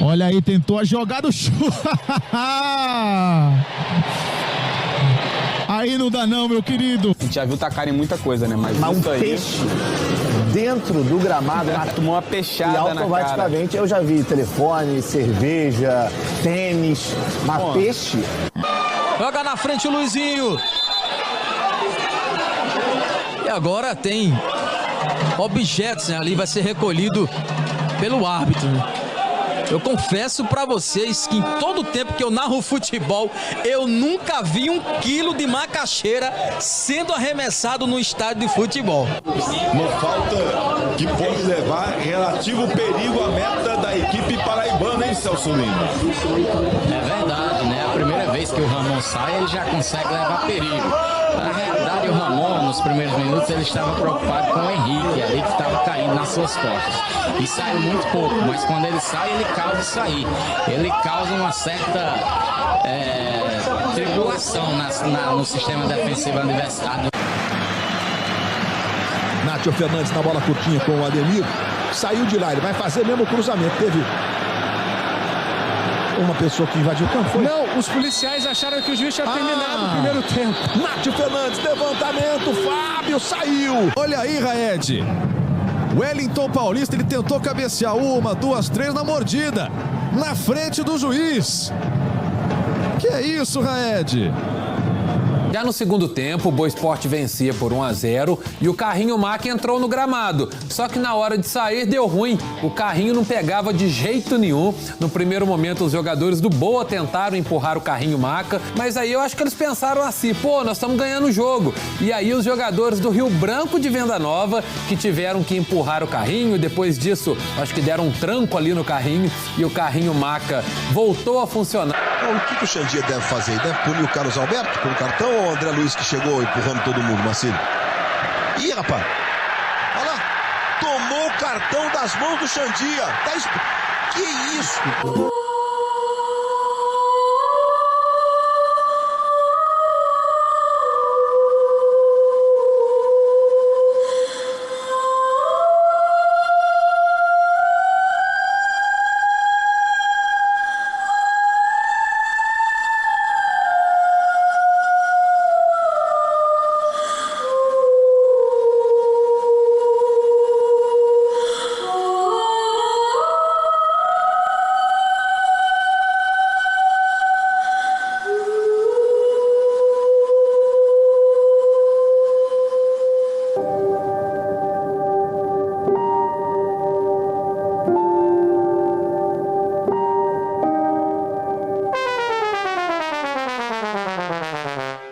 Olha aí, tentou a jogada, o chute. Aí não dá não, meu querido. A gente já viu tacar em muita coisa, né? Mas um isso aí... peixe dentro do gramado. Tomou uma peixada e automaticamente eu já vi telefone, cerveja, tênis, mas peixe... Joga na frente o Luizinho. E agora tem objetos, né? Ali vai ser recolhido pelo árbitro, né? Eu confesso pra vocês que em todo o tempo que eu narro futebol, eu nunca vi 1 quilo de macaxeira sendo arremessado no estádio de futebol. Uma falta que pode levar relativo perigo à meta da equipe paraibana, hein, Celso Lima? É verdade, né? A primeira vez que o Ramon sai, ele já consegue levar perigo. Na realidade, o Ramon, nos primeiros minutos, ele estava preocupado com o Henrique, ali que estava caindo nas suas costas. E saiu muito pouco, mas quando ele sai, ele causa isso aí. Ele causa uma certa tribulação no sistema defensivo adversário. Nátio Fernandes na bola curtinha com o Ademir. Saiu de lá, ele vai fazer mesmo o cruzamento. Teve uma pessoa que invadiu o campo, foi? Não, os policiais acharam que o juiz tinha terminado o primeiro tempo. Nátio Fernandes, levantamento, Fábio saiu. Olha aí, Raed. Wellington Paulista, ele tentou cabecear 1, 2, 3 na mordida. Na frente do juiz. Que é isso, Raed? Já no segundo tempo, o Boa Esporte vencia por 1-0 e o Carrinho Maca entrou no gramado. Só que na hora de sair deu ruim. O Carrinho não pegava de jeito nenhum. No primeiro momento, os jogadores do Boa tentaram empurrar o Carrinho Maca, mas aí eu acho que eles pensaram assim, pô, nós estamos ganhando o jogo. E aí os jogadores do Rio Branco de Venda Nova que tiveram que empurrar o Carrinho. Depois disso, acho que deram um tranco ali no Carrinho e o Carrinho Maca voltou a funcionar. O que o Xandia deve fazer? Deve punir o Carlos Alberto com o cartão ou o André Luiz que chegou empurrando todo mundo, Marcelo? Ih, rapaz! Olha lá! Tomou o cartão das mãos do Xandia! Que isso?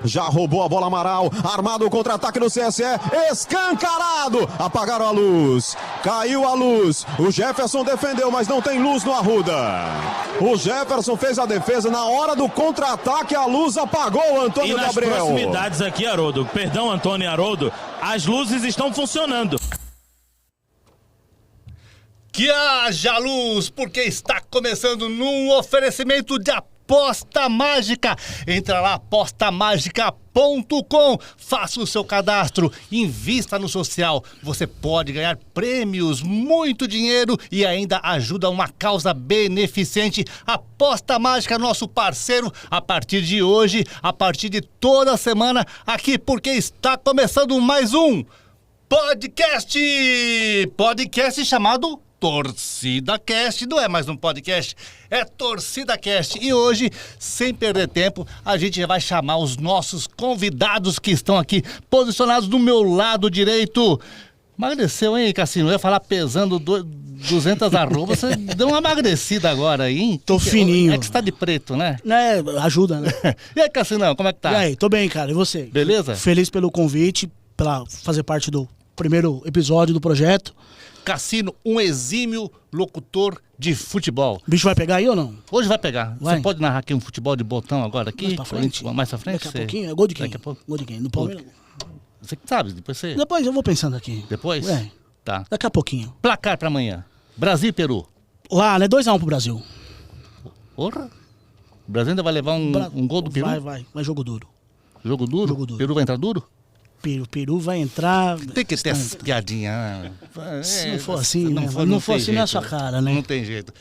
Já roubou a bola Amaral, armado o contra-ataque no CSE, escancarado, apagaram a luz, caiu a luz, o Jefferson defendeu, mas não tem luz no Arruda. O Jefferson fez a defesa, na hora do contra-ataque a luz apagou o Antônio Gabriel. E nas proximidades aqui, Haroldo, perdão Antônio e Haroldo, as luzes estão funcionando. Que haja luz, porque está começando num oferecimento de Aposta Mágica. Entra lá, apostamágica.com, faça o seu cadastro, invista no social. Você pode ganhar prêmios, muito dinheiro e ainda ajuda uma causa beneficente. Aposta Mágica, nosso parceiro, a partir de hoje, a partir de toda semana, aqui, porque está começando mais um podcast chamado Torcida Cast. Não é mais um podcast, é Torcida Cast. E hoje, sem perder tempo, a gente já vai chamar os nossos convidados que estão aqui posicionados do meu lado direito. Emagreceu, hein, Cassino? Eu ia falar pesando 200 arrobas. Você deu uma emagrecida agora aí, hein? Tô fininho. É que você tá de preto, né? É, ajuda, né? E aí, Cassinão, como é que tá? E aí, tô bem, cara. E você? Beleza? Feliz pelo convite, pela fazer parte do primeiro episódio do projeto. Cassino, um exímio locutor de futebol. O bicho vai pegar aí ou não? Hoje vai pegar. Vai. Você pode narrar aqui um futebol de botão agora aqui? Mais pra frente? Mais pra frente? Daqui a pouquinho? É gol de quem? Daqui a pouco. Gol de quem? No Palmeiras? Você que sabe, depois você... Depois eu vou pensando aqui. Depois? É. Tá. Daqui a pouquinho. Placar pra amanhã. Brasil e Peru. Lá, né? 2-1 pro Brasil. Porra. O Brasil ainda vai levar um gol do Peru? Vai jogo duro. Jogo duro? Jogo duro. Peru vai entrar duro? Peru vai entrar... Tem que ter essa piadinha. Se não for assim, não né? for, não for assim, jeito. não é a sua cara, né? Não tem jeito.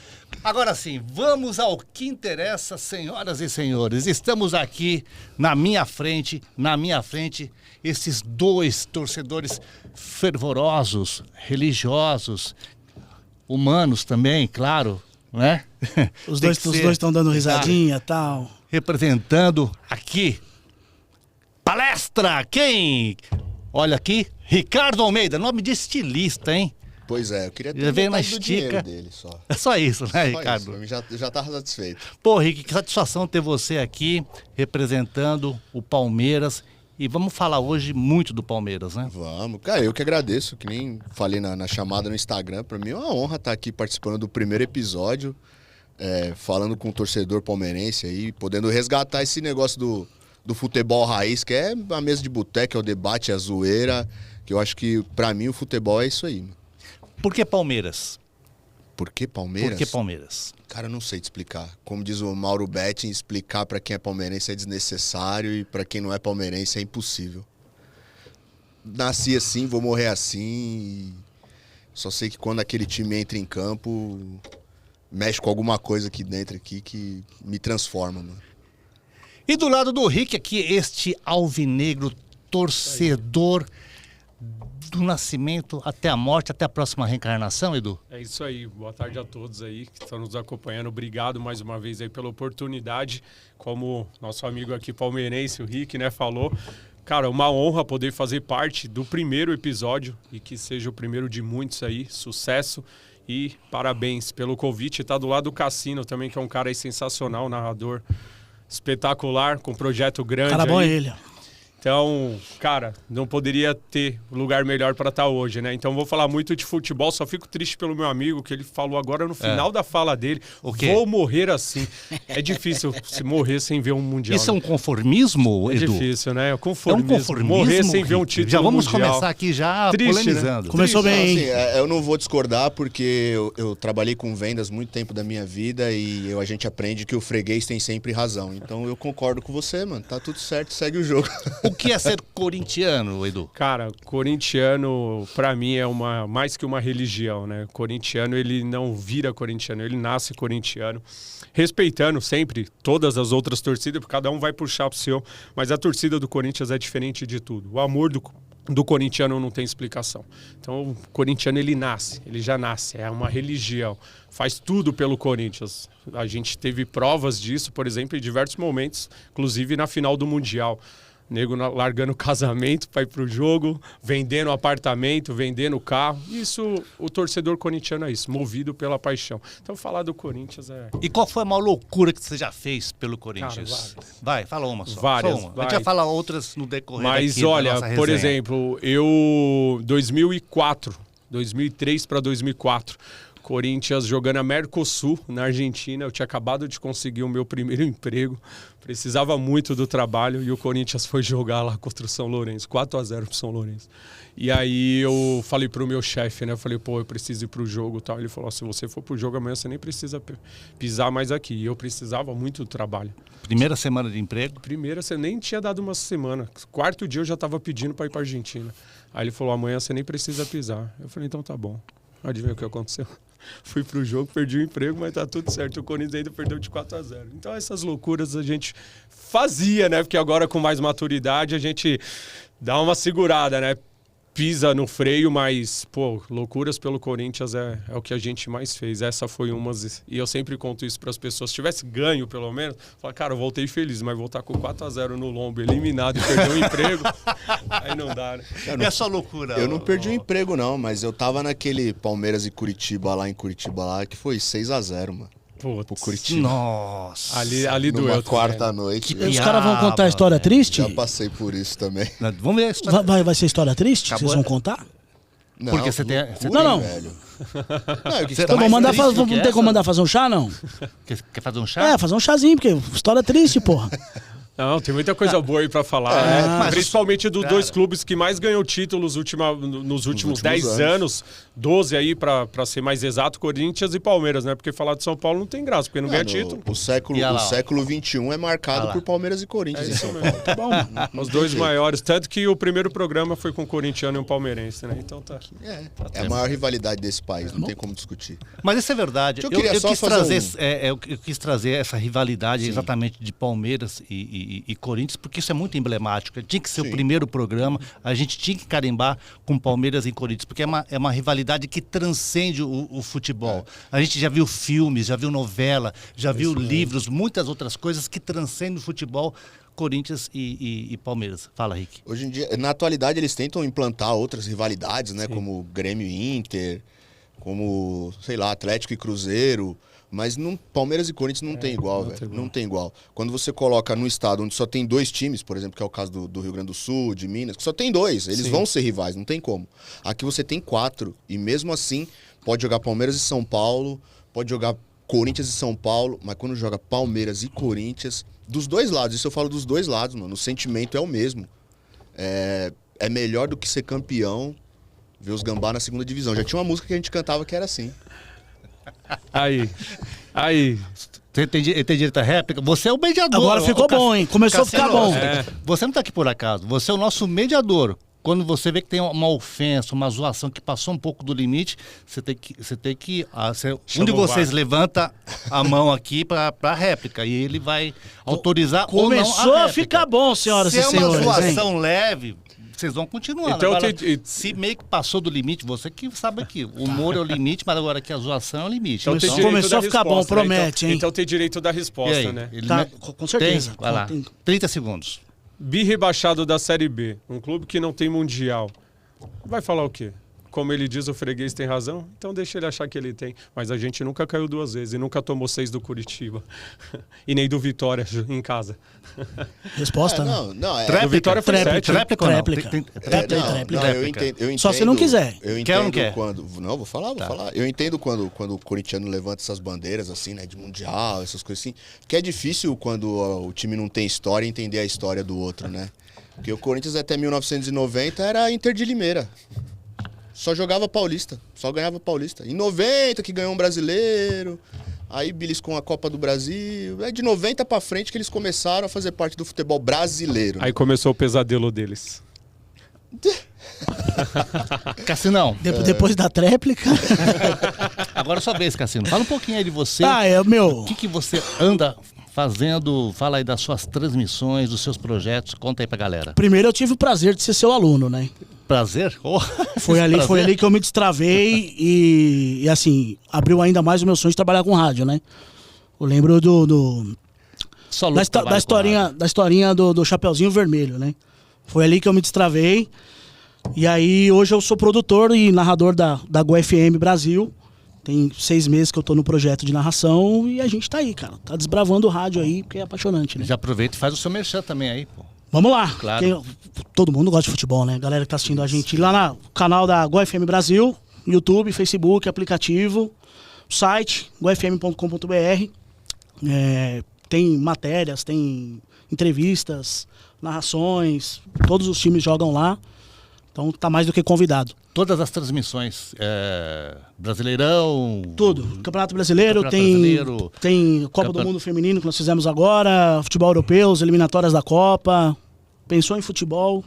Agora sim, vamos ao que interessa, senhoras e senhores. Estamos aqui na minha frente, esses dois torcedores fervorosos, religiosos, humanos também, claro, né? Os dois estão dando risadinha e tal. Representando aqui, palestra, quem? Olha aqui, Ricardo Almeida, nome de estilista, hein? Pois é, eu queria ter veio na metade do dinheiro estica dele só. É só isso, né, Só Ricardo? isso, eu já tava satisfeito. Pô, Rick, que satisfação ter você aqui representando o Palmeiras. E vamos falar hoje muito do Palmeiras, né? Vamos. Cara, eu que agradeço, que nem falei na chamada no Instagram. Pra mim é uma honra estar aqui participando do primeiro episódio, falando com o torcedor palmeirense aí, podendo resgatar esse negócio do futebol raiz, que é a mesa de boteca, é o debate, é a zoeira, que eu acho que pra mim o futebol é isso aí, mano. Por que Palmeiras? Por que Palmeiras? Por que Palmeiras? Cara, eu não sei te explicar. Como diz o Mauro Betting, explicar pra quem é palmeirense é desnecessário e pra quem não é palmeirense é impossível. Nasci assim, vou morrer assim. E só sei que quando aquele time entra em campo, mexe com alguma coisa aqui dentro aqui que me transforma, mano. E do lado do Rick aqui, este alvinegro torcedor do nascimento até a morte, até a próxima reencarnação, Edu? É isso aí, boa tarde a todos aí que estão nos acompanhando, obrigado mais uma vez aí pela oportunidade, como nosso amigo aqui palmeirense, o Rick, né, falou. Cara, uma honra poder fazer parte do primeiro episódio e que seja o primeiro de muitos aí, sucesso e parabéns pelo convite. Tá do lado do Cassino também, que é um cara aí sensacional, narrador espetacular, com um projeto grande. Cara bom aí. ele. Então, cara, não poderia ter lugar melhor para estar hoje, né? Então, vou falar muito de futebol. Só fico triste pelo meu amigo, que ele falou agora no final da fala dele. O quê? Vou morrer assim. É difícil se morrer sem ver um Mundial. Isso é um conformismo, Edu? É difícil, né? É um conformismo. É um conformismo, morrer sem ver um Rick. título Já vamos mundial. começar aqui já Triste, polemizando. né? Começou bem, Assim, eu não vou discordar porque eu trabalhei com vendas muito tempo da minha vida e a gente aprende que o freguês tem sempre razão. Então eu concordo com você, mano. Tá tudo certo, segue o jogo. O que é ser corintiano, Edu? Cara, corintiano, pra mim, é mais que uma religião, né? Corintiano, ele não vira corintiano, ele nasce corintiano. Respeitando sempre todas as outras torcidas, porque cada um vai puxar pro seu. Mas a torcida do Corinthians é diferente de tudo. O amor do corintiano não tem explicação. Então, o corintiano, ele já nasce, é uma religião. Faz tudo pelo Corinthians. A gente teve provas disso, por exemplo, em diversos momentos, inclusive na final do Mundial. Nego largando o casamento para ir pro jogo, vendendo apartamento, vendendo carro. Isso, o torcedor corintiano é isso, movido pela paixão. Então, falar do Corinthians é... E qual foi a maior loucura que você já fez pelo Corinthians? Cara, vai, fala uma só. Várias. Só uma. A gente vai falar outras no decorrer Mas aqui olha, da nossa por resenha. exemplo, 2003 para 2004, Corinthians jogando a Mercosul na Argentina. Eu tinha acabado de conseguir o meu primeiro emprego, precisava muito do trabalho e o Corinthians foi jogar lá contra o São Lourenço, 4-0 pro São Lourenço. E aí eu falei pro meu chefe, né? Eu falei, pô, eu preciso ir pro jogo e tal. Ele falou, se você for pro jogo amanhã, você nem precisa pisar mais aqui. E eu precisava muito do trabalho. Primeira semana de emprego? Primeira, você nem tinha dado uma semana. Quarto dia eu já tava pedindo para ir pra Argentina. Aí ele falou, amanhã você nem precisa pisar. Eu falei, então tá bom. Adivinha o que aconteceu? Fui pro jogo, perdi o emprego, mas tá tudo certo. O Corinthians ainda perdeu de 4-0. Então essas loucuras a gente fazia, né? Porque agora com mais maturidade a gente dá uma segurada, né? Pisa no freio, mas, pô, loucuras pelo Corinthians é o que a gente mais fez. Essa foi uma, e eu sempre conto isso para as pessoas. Se tivesse ganho, pelo menos, fala, cara, eu voltei feliz, mas voltar com 4-0 no lombo, eliminado e perder o emprego, aí não dá, né? E essa loucura? Eu não perdi o emprego, não, mas eu tava naquele Palmeiras e Curitiba lá em Curitiba, lá, que foi 6-0, mano. Pro Curitiba. Nossa. Ali doeu. Numa quarta-noite. Os caras vão contar a história triste? Já passei por isso também. Vamos ver a história. Vai ser história triste? Acabou. Vocês vão contar? Não, porque você tem... Não. Velho. Então, não tem como mandar fazer um chá, não? Quer fazer um chá? Fazer um chazinho, porque história triste, porra. Não, tem muita coisa boa aí pra falar. Principalmente dos dois clubes que mais ganhou títulos nos últimos 10 anos. 12 aí, pra ser mais exato, Corinthians e Palmeiras, né? Porque falar de São Paulo não tem graça, porque não ganha título. O século XXI é marcado por Palmeiras e Corinthians em São Paulo. Tá bom. Os dois maiores. Tanto que o primeiro programa foi com o corintiano e um palmeirense, né? Então tá. É a maior rivalidade desse país, não tem como discutir. Mas isso é verdade. Eu quis trazer essa rivalidade exatamente de Palmeiras e Corinthians, porque isso é muito emblemático. Tinha que ser o primeiro programa, a gente tinha que carimbar com Palmeiras e Corinthians, porque é uma rivalidade que transcende o futebol. A gente já viu filmes, já viu novela, já viu livros, muitas outras coisas que transcendem o futebol. Corinthians e Palmeiras. Fala, Rick. Hoje em dia, na atualidade, eles tentam implantar outras rivalidades, né? Como Grêmio e Inter, como, sei lá, Atlético e Cruzeiro. Mas Palmeiras e Corinthians não tem igual, velho. Não tem igual. Quando você coloca no estado onde só tem 2 times, por exemplo, que é o caso do Rio Grande do Sul, de Minas, que só tem 2, eles vão ser rivais, não tem como. Aqui você tem 4, e mesmo assim, pode jogar Palmeiras e São Paulo, pode jogar Corinthians e São Paulo, mas quando joga Palmeiras e Corinthians, dos dois lados, isso eu falo dos dois lados, mano, o sentimento é o mesmo. É melhor do que ser campeão, ver os gambá na segunda divisão. Já tinha uma música que a gente cantava que era assim. Aí. Você tem direito à réplica? Você é o mediador. Agora ficou bom, hein? Começou a ficar bom. Você não tá aqui por acaso. Você é o nosso mediador. Quando você vê que tem uma ofensa, uma zoação que passou um pouco do limite, você tem que um de vocês levanta a mão aqui para réplica e ele vai autorizar ou não a réplica. Começou a ficar bom, senhoras e senhores. Se é uma zoação leve, vocês vão continuando. Então, agora, se meio que passou do limite, você que sabe aqui, o humor é o limite, mas agora que a zoação é o limite. Então, começou a ficar bom, promete, hein? Então tem direito da resposta, né? Tá, com certeza. Vai lá, 30 segundos. Bi-rebaixado da Série B, um clube que não tem mundial. Vai falar o quê? Como ele diz, o freguês tem razão? Então deixa ele achar que ele tem. Mas a gente nunca caiu 2 vezes e nunca tomou 6 do Curitiba. E nem do Vitória em casa. Resposta, né? O Vitória foi 7. Tréplica. Eu entendo. Só se não quiser. Eu entendo quer ou não quer? Não, vou falar. Eu entendo quando o corintiano levanta essas bandeiras assim, né? De mundial, essas coisas assim. Que é difícil quando o time não tem história entender a história do outro, né? Porque o Corinthians até 1990 era Inter de Limeira. Só jogava Paulista, só ganhava Paulista. Em 90 que ganhou um brasileiro, aí beliscou a Copa do Brasil. É de 90 pra frente que eles começaram a fazer parte do futebol brasileiro. Aí começou o pesadelo deles. Cassinão. Depois da tréplica. Agora é sua vez, Cassino. Fala um pouquinho aí de você. O que você anda fazendo? Fala aí das suas transmissões, dos seus projetos. Conta aí pra galera. Primeiro eu tive o prazer de ser seu aluno, né? Prazer? Foi ali que eu me destravei e assim, abriu ainda mais o meu sonho de trabalhar com rádio, né? Eu lembro da historinha do Chapeuzinho Vermelho, né? Foi ali que eu me destravei. E aí hoje eu sou produtor e narrador da GoFM Brasil. Tem 6 meses que eu tô no projeto de narração e a gente tá aí, cara. Tá desbravando o rádio aí, porque é apaixonante, né? Já aproveita e faz o seu merchan também aí, pô. Vamos lá. Claro. Todo mundo gosta de futebol, né? Galera que tá assistindo a gente lá no canal da GoFM Brasil, YouTube, Facebook, aplicativo, site, gofm.com.br. Tem matérias, tem entrevistas, narrações, todos os times jogam lá. Então tá mais do que convidado. Todas as transmissões, Brasileirão... Tudo. Campeonato Brasileiro, tem Copa do Mundo Feminino que nós fizemos agora, futebol europeu, as eliminatórias da Copa. Pensou em futebol?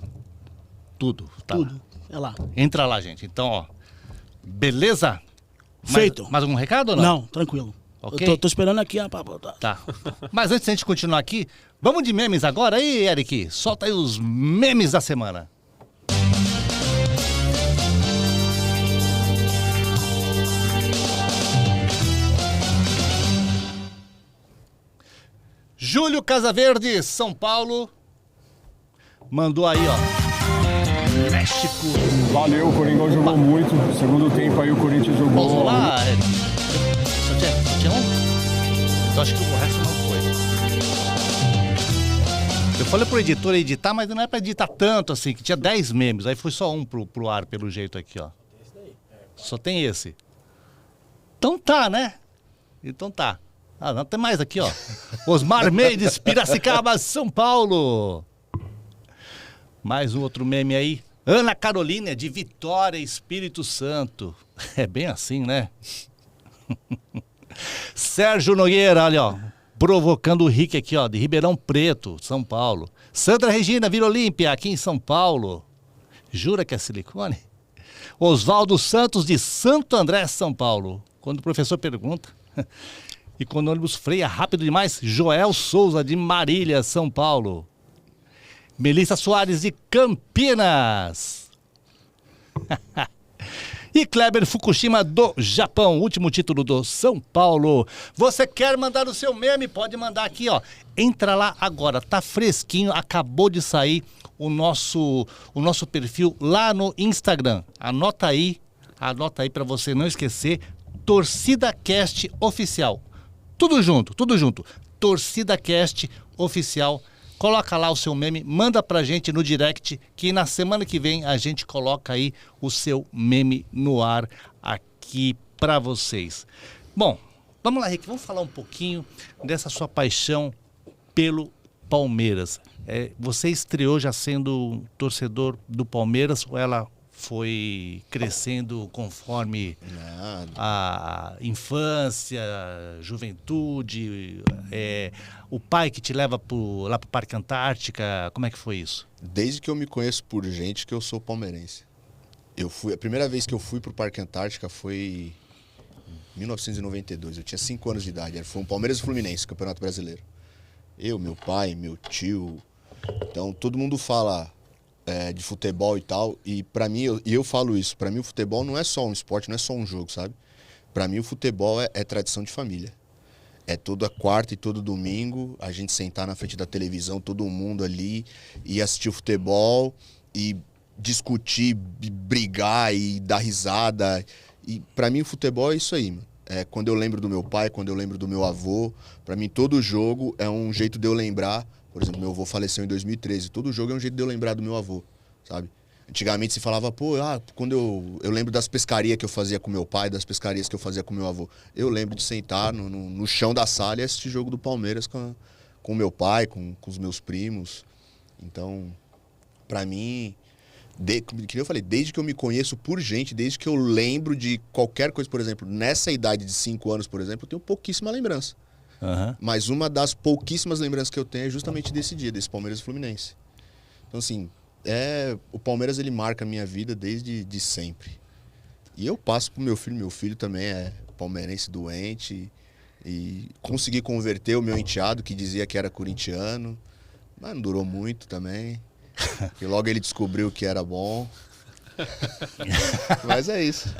Tudo. Tá tudo. Lá. É lá. Entra lá, gente. Então, ó, beleza? Feito. Mais algum recado ou não? Não, tranquilo. Okay. Eu tô esperando aqui. Tá. Mas antes de a gente continuar aqui, vamos de memes agora aí, Eric? Solta aí os memes da semana. Júlio Casaverde, São Paulo, mandou aí, ó, México. Valeu, o Coringão jogou muito. Segundo tempo aí o Corinthians jogou. Vamos lá, Eric. Só tinha um? Então acho que o resto não foi. Eu falei pro editor editar, mas não é pra editar tanto assim, que tinha 10 memes. Aí foi só um pro ar, pelo jeito aqui, ó. Só tem esse. Então tá, né? Então tá. Ah, não, tem mais aqui, ó. Osmar Mendes, Piracicaba, São Paulo. Mais um outro meme aí. Ana Carolina, de Vitória, Espírito Santo. É bem assim, né? Sérgio Nogueira, olha, ó. Provocando o Rick aqui, ó, de Ribeirão Preto, São Paulo. Sandra Regina, Vila Olímpia, aqui em São Paulo. Jura que é silicone? Oswaldo Santos, de Santo André, São Paulo. Quando o professor pergunta. E quando o ônibus freia rápido demais, Joel Souza, de Marília, São Paulo. Melissa Soares, de Campinas. E Kleber Fukushima, do Japão, último título do São Paulo. Você quer mandar o seu meme? Pode mandar aqui, ó. Entra lá agora, tá fresquinho, acabou de sair o nosso perfil lá no Instagram. Anota aí para você não esquecer, Torcida Cast Oficial. Tudo junto. Torcida Cast Oficial. Coloca lá o seu meme, manda pra gente no direct, que na semana que vem a gente coloca aí o seu meme no ar aqui pra vocês. Bom, vamos lá, Rick, vamos falar um pouquinho dessa sua paixão pelo Palmeiras. Você estreou já sendo torcedor do Palmeiras ou ela foi crescendo conforme a infância, juventude, o pai que te leva lá pro Parque Antártica, como é que foi isso? Desde que eu me conheço por gente que eu sou palmeirense. A primeira vez que eu fui pro Parque Antártica foi em 1992, eu tinha 5 anos de idade, foi um Palmeiras e Fluminense, Campeonato Brasileiro. Eu, meu pai, meu tio, então todo mundo fala de futebol e tal, e pra mim, eu falo isso, pra mim o futebol não é só um esporte, não é só um jogo, sabe? Pra mim o futebol é tradição de família. É toda quarta e todo domingo, a gente sentar na frente da televisão, todo mundo ali, e assistir o futebol, e discutir, e brigar, e dar risada. E pra mim o futebol é isso aí, mano. Quando eu lembro do meu pai, quando eu lembro do meu avô, pra mim todo jogo é um jeito de eu lembrar. Por exemplo, meu avô faleceu em 2013. Todo jogo é um jeito de eu lembrar do meu avô, sabe? Antigamente se falava, quando eu lembro das pescarias que eu fazia com meu pai, das pescarias que eu fazia com meu avô. Eu lembro de sentar no chão da sala e assistir jogo do Palmeiras com meu pai, com os meus primos. Então, pra mim, que eu falei, desde que eu me conheço por gente, desde que eu lembro de qualquer coisa, por exemplo, nessa idade de 5 anos, por exemplo, eu tenho pouquíssima lembrança. Uhum. Mas uma das pouquíssimas lembranças que eu tenho é justamente desse dia, desse Palmeiras e Fluminense. Então, assim, o Palmeiras ele marca a minha vida desde sempre. E eu passo pro meu filho também é palmeirense doente. E consegui converter o meu enteado, que dizia que era corintiano, mas não durou muito também. E logo ele descobriu que era bom. Mas é isso.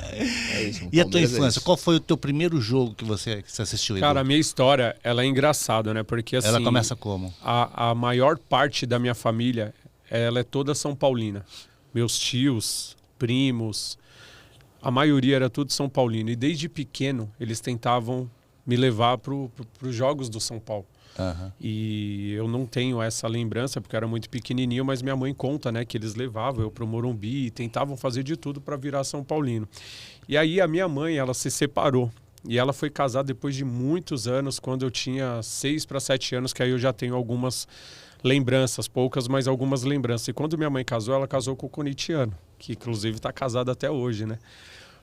E a tua infância? Qual foi o teu primeiro jogo que você assistiu? Cara, a minha história, ela é engraçada, né? Porque assim... Ela começa como? A maior parte da minha família, ela é toda São Paulina. Meus tios, primos, a maioria era tudo São Paulino. E desde pequeno, eles tentavam me levar para os jogos do São Paulo. Uhum. E eu não tenho essa lembrança porque eu era muito pequenininho, mas minha mãe conta, né, que eles levavam eu pro Morumbi e tentavam fazer de tudo para virar São Paulino. E aí a minha mãe, ela se separou e ela foi casada depois de muitos anos, quando eu tinha 6 para 7 anos, que aí eu já tenho algumas lembranças, poucas, mas algumas lembranças. E quando minha mãe casou, ela casou com o corintiano, que inclusive está casado até hoje, né?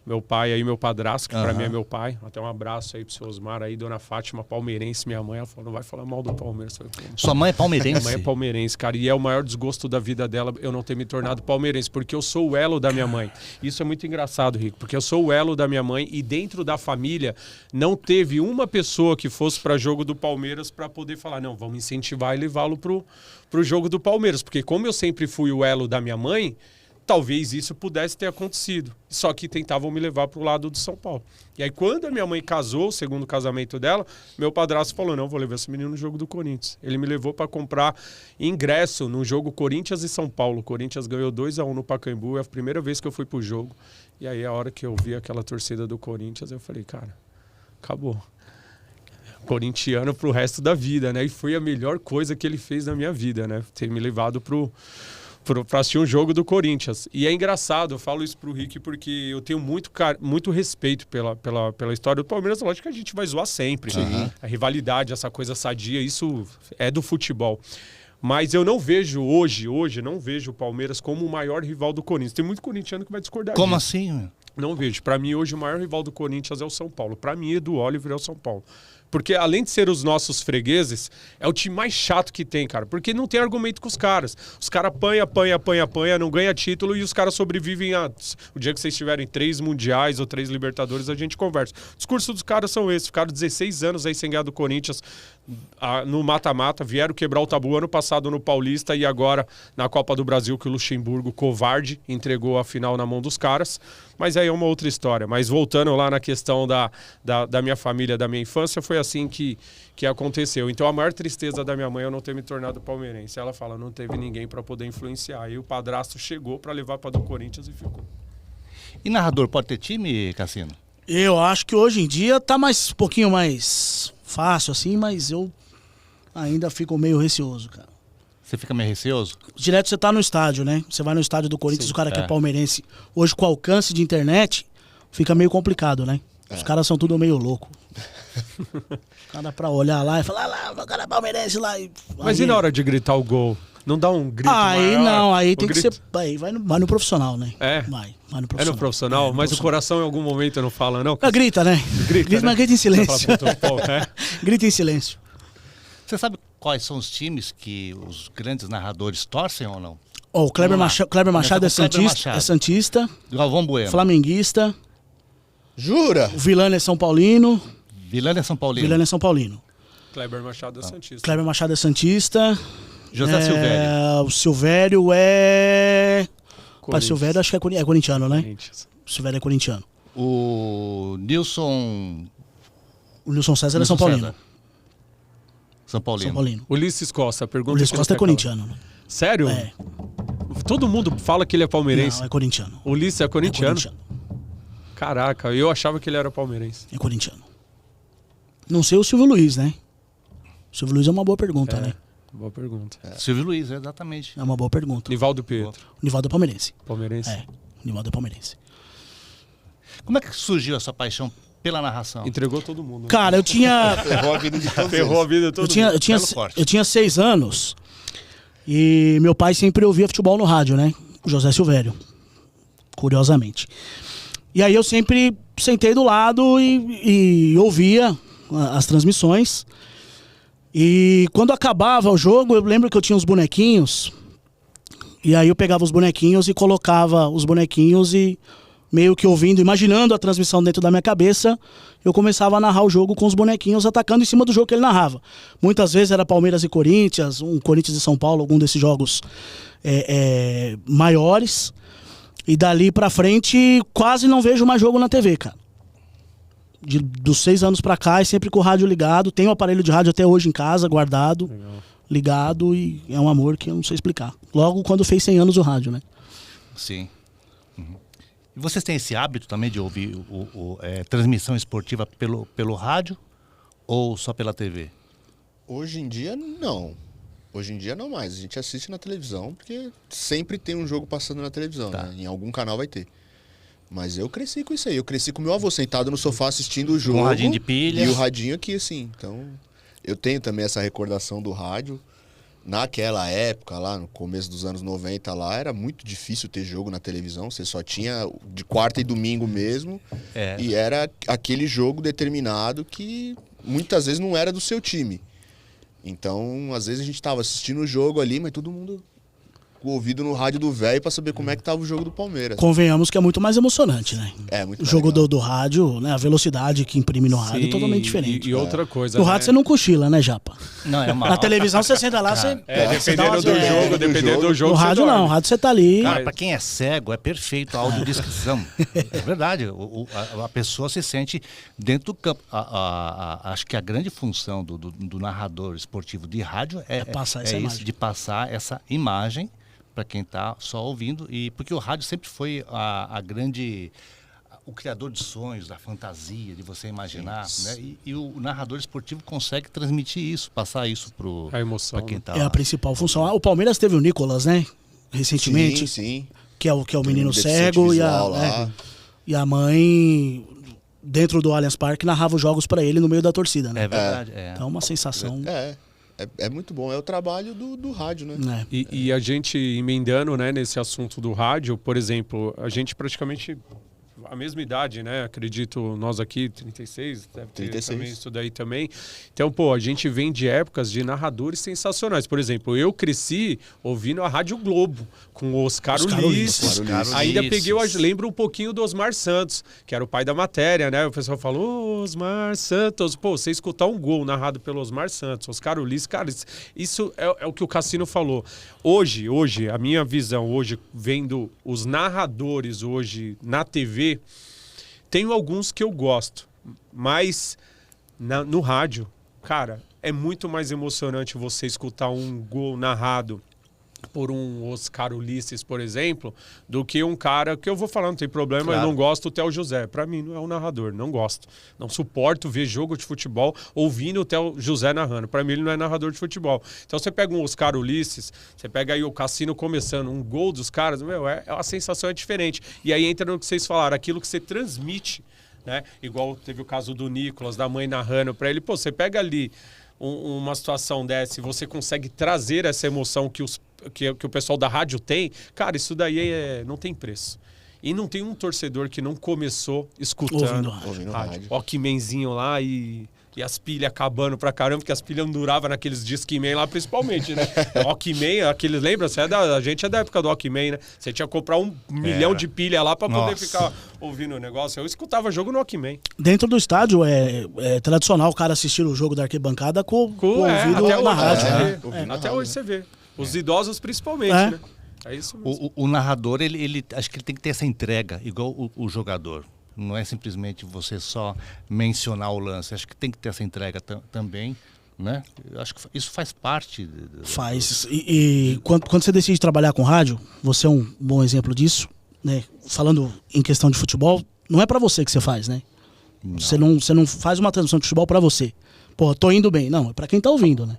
Meu pai aí, meu padrasto, que pra mim é meu pai. Até um abraço aí pro seu Osmar aí, dona Fátima, palmeirense, minha mãe. Ela falou, não vai falar mal do Palmeiras. Sua mãe é palmeirense? Minha mãe é palmeirense, cara. E é o maior desgosto da vida dela eu não ter me tornado palmeirense, porque eu sou o elo da minha mãe. Isso é muito engraçado, Rico, porque eu sou o elo da minha mãe e dentro da família não teve uma pessoa que fosse pra jogo do Palmeiras pra poder falar, não, vamos incentivar e levá-lo pro jogo do Palmeiras. Porque como eu sempre fui o elo da minha mãe, talvez isso pudesse ter acontecido. Só que tentavam me levar para o lado do São Paulo. E aí, quando a minha mãe casou, o segundo casamento dela, meu padrasto falou, não, vou levar esse menino no jogo do Corinthians. Ele me levou para comprar ingresso no jogo Corinthians e São Paulo. O Corinthians ganhou 2-1 no Pacaembu. É a primeira vez que eu fui pro jogo. E aí, a hora que eu vi aquela torcida do Corinthians, eu falei, cara, acabou. Corintiano pro resto da vida, né? E foi a melhor coisa que ele fez na minha vida, né? Ter me levado pro pra assistir um jogo do Corinthians. E é engraçado, eu falo isso pro Rick porque eu tenho muito respeito pela história do Palmeiras. Lógico que a gente vai zoar sempre. A rivalidade, essa coisa sadia, isso é do futebol. Mas eu não vejo hoje não vejo o Palmeiras como o maior rival do Corinthians. Tem muito corintiano que vai discordar Como disso. assim? Não vejo. Para mim, hoje, o maior rival do Corinthians é o São Paulo. Para mim, Edu Oliver é o São Paulo. Porque, além de ser os nossos fregueses, é o time mais chato que tem, cara. Porque não tem argumento com os caras. Os caras apanha, não ganha título e os caras sobrevivem o dia que vocês tiverem 3 mundiais ou 3 Libertadores, a gente conversa. O discurso dos caras são esses. Ficaram 16 anos aí sem ganhar do Corinthians no mata-mata. Vieram quebrar o tabu ano passado no Paulista e agora na Copa do Brasil, que o Luxemburgo, covarde, entregou a final na mão dos caras. Mas aí é uma outra história. Mas voltando lá na questão da minha família, da minha infância, foi assim que aconteceu. Então a maior tristeza da minha mãe é eu não ter me tornado palmeirense. Ela fala, não teve ninguém para poder influenciar. Aí o padrasto chegou para levar para do Corinthians e ficou. E narrador pode ter time, Cassino? Eu acho que hoje em dia tá um pouquinho mais fácil assim, mas eu ainda fico meio receoso, cara. Você fica meio receoso? Direto você tá no estádio, né? Você vai no estádio do Corinthians, o cara que é palmeirense, hoje com o alcance de internet, fica meio complicado, né? Os caras são tudo meio louco. O cara pra olhar lá e falar, lá, o cara é palmeirense lá. Mas e na hora de gritar o gol? Não dá um grito aí maior? Não, aí tem que ser... Aí vai no profissional, né? É? Vai no profissional. É no profissional? Mas o coração em algum momento não fala, não? Grita, né? Grita, mas grita em silêncio. Grita em silêncio. Você sabe quais são os times que os grandes narradores torcem ou não? O Kleber Machado é santista. Galvão Bueno. Flamenguista. Jura? O Vilani é São Paulino. Vilani é São Paulino. Vilani é São Paulino. Kleber Machado é santista. Kleber Machado é santista. José Silvério. O Silvério é... Pai Silvério acho que é corintiano, né? O Silvério é corintiano. O Nilson César é São Paulino. São Paulino. São Paulino. Ulisses Costa, pergunta. Ulisses Costa é corintiano. Sério? É. Todo mundo fala que ele é palmeirense. Não, é corintiano. Ulisses é corintiano? Caraca, eu achava que ele era palmeirense. É corintiano. Não sei o Silvio Luiz, né? O Silvio Luiz é uma boa pergunta, né? Boa pergunta. Silvio Luiz, exatamente. É uma boa pergunta. Nivaldo Pietro. O Nivaldo é palmeirense. Palmeirense? É, o Nivaldo é palmeirense. Como é que surgiu essa paixão pela narração? Entregou todo mundo. Né? Cara, eu tinha... Ferrou a vida de todos Ferrou a vida de todos eu tinha 6 anos e meu pai sempre ouvia futebol no rádio, né? O José Silvério, curiosamente. E aí eu sempre sentei do lado e ouvia as transmissões. E quando acabava o jogo, eu lembro que eu tinha uns bonequinhos. E aí eu pegava os bonequinhos e colocava os bonequinhos e meio que ouvindo, imaginando a transmissão dentro da minha cabeça, eu começava a narrar o jogo com os bonequinhos atacando em cima do jogo que ele narrava. Muitas vezes era Palmeiras e Corinthians, um Corinthians e São Paulo, algum desses jogos maiores. E dali pra frente, quase não vejo mais jogo na TV, cara. Dos 6 anos pra cá, é sempre com o rádio ligado. Tenho o aparelho de rádio até hoje em casa, guardado, ligado, e é um amor que eu não sei explicar. Logo quando fez 100 anos o rádio, né? Sim. E vocês têm esse hábito também de ouvir transmissão esportiva pelo rádio ou só pela TV? Hoje em dia, não. Hoje em dia, não mais. A gente assiste na televisão, porque sempre tem um jogo passando na televisão, né? Em algum canal vai ter. Mas eu cresci com isso aí. Eu cresci com meu avô sentado no sofá assistindo o jogo. Com um radinho de pilha. E o radinho aqui, assim. Então, eu tenho também essa recordação do rádio. Naquela época, lá no começo dos anos 90, lá, era muito difícil ter jogo na televisão. Você só tinha de quarta e domingo mesmo. E era aquele jogo determinado que muitas vezes não era do seu time. Então, às vezes a gente tava assistindo o jogo ali, mas todo mundo com o ouvido no rádio do velho pra saber como é que tava o jogo do Palmeiras. Convenhamos que é muito mais emocionante, né? É, muito O jogo do rádio, né? A velocidade que imprime no rádio é totalmente diferente. E outra coisa, No rádio você não cochila, né, Japa? Não, é uma... Na televisão você senta lá, você... Dependendo do jogo, No rádio não, no rádio você tá ali... Cara, pra quem é cego, é perfeito a audiodescrição. É verdade, a pessoa se sente dentro do campo. Acho que a grande função do narrador esportivo de rádio é passar essa imagem. de passar essa imagem para quem está só ouvindo, e porque o rádio sempre foi o criador de sonhos, da fantasia, de você imaginar, né? E o narrador esportivo consegue transmitir isso, passar isso para quem está... É a principal função. O Palmeiras teve o Nicolas, né? recentemente. Sim. Que é o menino deficiente cego visual lá. e a mãe, dentro do Allianz Parque, narrava os jogos pra ele no meio da torcida, né? É verdade. Então, uma sensação... É muito bom, é o trabalho do rádio, né? E a gente emendando, né, nesse assunto do rádio, por exemplo, a gente praticamente a mesma idade, né? Acredito nós aqui, 36, deve ter 36. também isso daí também. Então, pô, a gente vem de épocas de narradores sensacionais. Por exemplo, eu cresci ouvindo a Rádio Globo com o Oscar Ulisses. Ainda peguei, lembro um pouquinho do Osmar Santos, que era o pai da matéria, né? O pessoal falou, Osmar Santos. Pô, você escutar um gol narrado pelo Osmar Santos, Oscar Ulisses, cara, isso é o que o Cassino falou. Hoje, a minha visão, hoje, vendo os narradores hoje na TV, tenho alguns que eu gosto, mas no rádio, cara, é muito mais emocionante você escutar um gol narrado por um Oscar Ulisses, por exemplo, do que um cara que eu vou falar, não tem problema, claro. Eu não gosto do Theo José. Pra mim não é um narrador, não gosto. Não suporto ver jogo de futebol ouvindo o Theo José narrando. Pra mim ele não é narrador de futebol. Então você pega um Oscar Ulisses, você pega aí o Cassino começando, um gol dos caras, a sensação é diferente. E aí entra no que vocês falaram, aquilo que você transmite, né? Igual teve o caso do Nicolas, da mãe narrando pra ele, pô, você pega ali uma situação dessa e você consegue trazer essa emoção que o pessoal da rádio tem, cara, isso daí não tem preço. E não tem um torcedor que não começou escutando rádio. Walkmanzinho lá e as pilhas acabando pra caramba, porque as pilhas não duravam naqueles Discman lá, principalmente, né? Walkman, aqueles, lembra? A gente é da época do Walkman, né? Você tinha que comprar 1 milhão de pilha lá pra poder ficar ouvindo o negócio. Eu escutava jogo no Walkman. Dentro do estádio é tradicional o cara assistir o jogo da arquibancada com o ouvido na rádio. Até hoje você vê. Os idosos principalmente, né? É isso mesmo. O narrador, ele acho que ele tem que ter essa entrega, igual o jogador. Não é simplesmente você só mencionar o lance. Acho que tem que ter essa entrega também, né? Eu acho que isso faz parte. Faz. E quando você decide trabalhar com rádio, você é um bom exemplo disso, né? Falando em questão de futebol, não é pra você que você faz, né? Você não faz uma transmissão de futebol pra você. Pô, tô indo bem. Não, é pra quem tá ouvindo, né?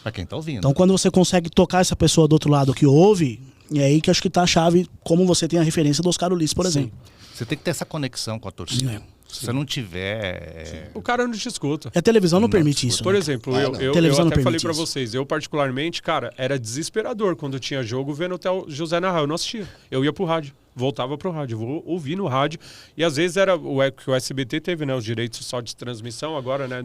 Pra quem tá ouvindo. Então, quando você consegue tocar essa pessoa do outro lado que ouve, é aí que acho que tá a chave, como você tem a referência do Oscar Ulisses, por exemplo. Você tem que ter essa conexão com a torcida. Se você não tiver... O cara não te escuta. A televisão não permite isso. Por exemplo, eu até falei pra vocês, eu particularmente, cara, era desesperador quando eu tinha jogo vendo o Theo José narrar. Eu não assistia. Eu ia pro rádio. Voltava pro rádio, vou ouvir no rádio. E às vezes era que o SBT teve, né, os direitos só de transmissão agora, né,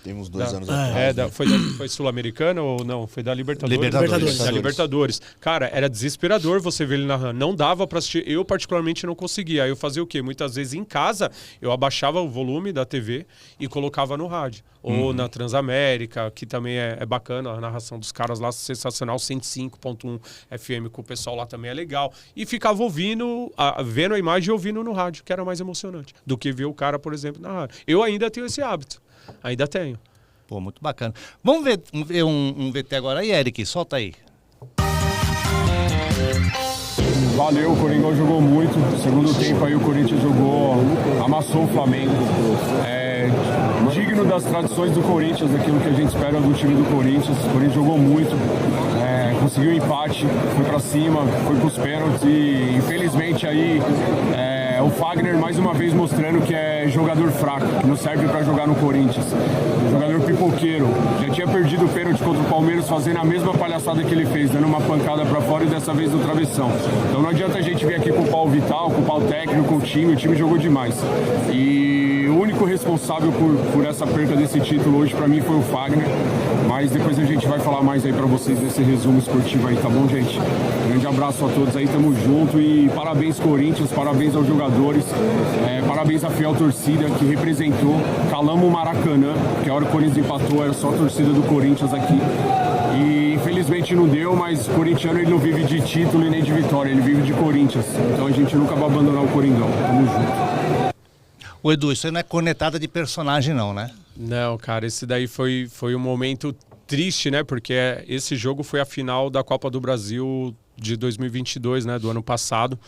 Tem uns 2 anos atrás. Foi Sul-Americana ou não? Foi da Libertadores. Da Libertadores. Cara, era desesperador você ver ele narrando. Não dava pra assistir. Eu particularmente não conseguia. Aí eu fazia o quê? Muitas vezes em casa, eu abaixava o volume da TV e colocava no rádio. Ou na Transamérica, que também é bacana, a narração dos caras lá, sensacional, 105.1 FM com o pessoal lá também é legal. E ficava ouvindo, vendo a imagem e ouvindo no rádio, que era mais emocionante do que ver o cara, por exemplo, na rádio. Eu ainda tenho esse hábito, ainda tenho. Pô, muito bacana. Vamos ver um VT agora aí, Eric, solta aí. Valeu, o Coringão jogou muito. Segundo tempo aí o Corinthians amassou o Flamengo. Digno das tradições do Corinthians, daquilo que a gente espera do time do Corinthians. O Corinthians jogou muito, conseguiu um empate, foi pra cima, foi pros pênaltis e infelizmente aí o Fagner mais uma vez mostrando que é jogador fraco, que não serve pra jogar no Corinthians. Jogador pipoqueiro, já tinha perdido o pênalti contra o Palmeiras fazendo a mesma palhaçada que ele fez, dando uma pancada pra fora e dessa vez no travessão. Então não adianta a gente vir aqui culpar o Vital, culpar o técnico, o time jogou demais. E o único responsável por essa perca desse título hoje pra mim foi o Fagner, mas depois a gente vai falar mais aí pra vocês desse resumo esportivo aí, tá bom, gente? Grande abraço a todos aí, tamo junto e parabéns Corinthians, parabéns aos jogadores, parabéns à fiel torcida que representou, calamos o Maracanã, porque a hora que o Corinthians empatou era só a torcida do Corinthians aqui. E infelizmente não deu, mas o corintiano ele não vive de título e nem de vitória, ele vive de Corinthians. Então a gente nunca vai abandonar o Coringão, tamo junto. Ô Edu, isso aí não é cornetada de personagem não, né? Não, cara, esse daí foi um momento triste, né? Porque esse jogo foi a final da Copa do Brasil de 2022, né? Do ano passado.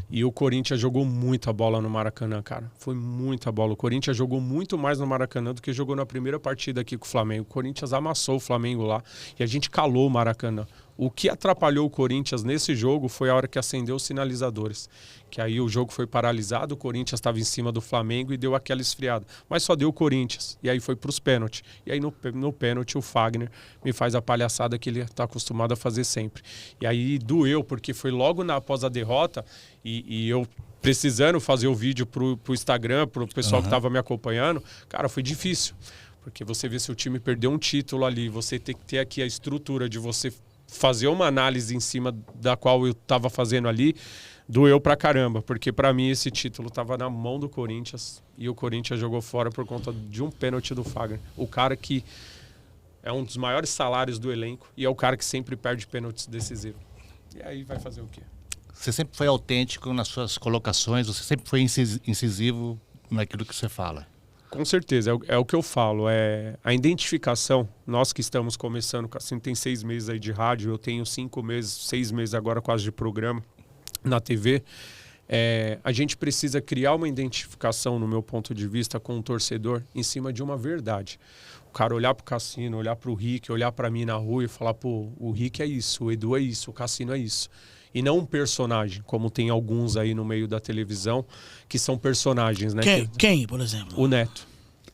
E o Corinthians jogou muita bola no Maracanã, cara. Foi muita bola. O Corinthians jogou muito mais no Maracanã do que jogou na primeira partida aqui com o Flamengo. O Corinthians amassou o Flamengo lá e a gente calou o Maracanã. O que atrapalhou o Corinthians nesse jogo foi a hora que acendeu os sinalizadores. Que aí o jogo foi paralisado, o Corinthians estava em cima do Flamengo e deu aquela esfriada. Mas só deu o Corinthians. E aí foi para os pênaltis. E aí no pênalti o Fagner me faz a palhaçada que ele está acostumado a fazer sempre. E aí doeu, porque foi logo após a derrota e eu precisando fazer o vídeo pro Instagram, pro pessoal que estava me acompanhando. Cara, foi difícil. Porque você vê se o time perdeu um título ali, você tem que ter aqui a estrutura de você fazer uma análise em cima da qual eu estava fazendo ali, doeu pra caramba, porque pra mim esse título estava na mão do Corinthians e o Corinthians jogou fora por conta de um pênalti do Fagner. O cara que é um dos maiores salários do elenco e é o cara que sempre perde pênaltis decisivos. E aí vai fazer o quê? Você sempre foi autêntico nas suas colocações, você sempre foi incisivo naquilo que você fala. Com certeza, é o que eu falo, é a identificação. Nós que estamos começando, assim, tem 6 meses aí de rádio, eu tenho 5 meses, 6 meses agora quase de programa na TV. A gente precisa criar uma identificação, no meu ponto de vista, com o torcedor em cima de uma verdade. O cara olhar pro Cassino, olhar pro Rick, olhar para mim na rua e falar, pô, o Rick é isso, o Edu é isso, o Cassino é isso. E não um personagem, como tem alguns aí no meio da televisão, que são personagens, né? Quem, por exemplo? O Neto.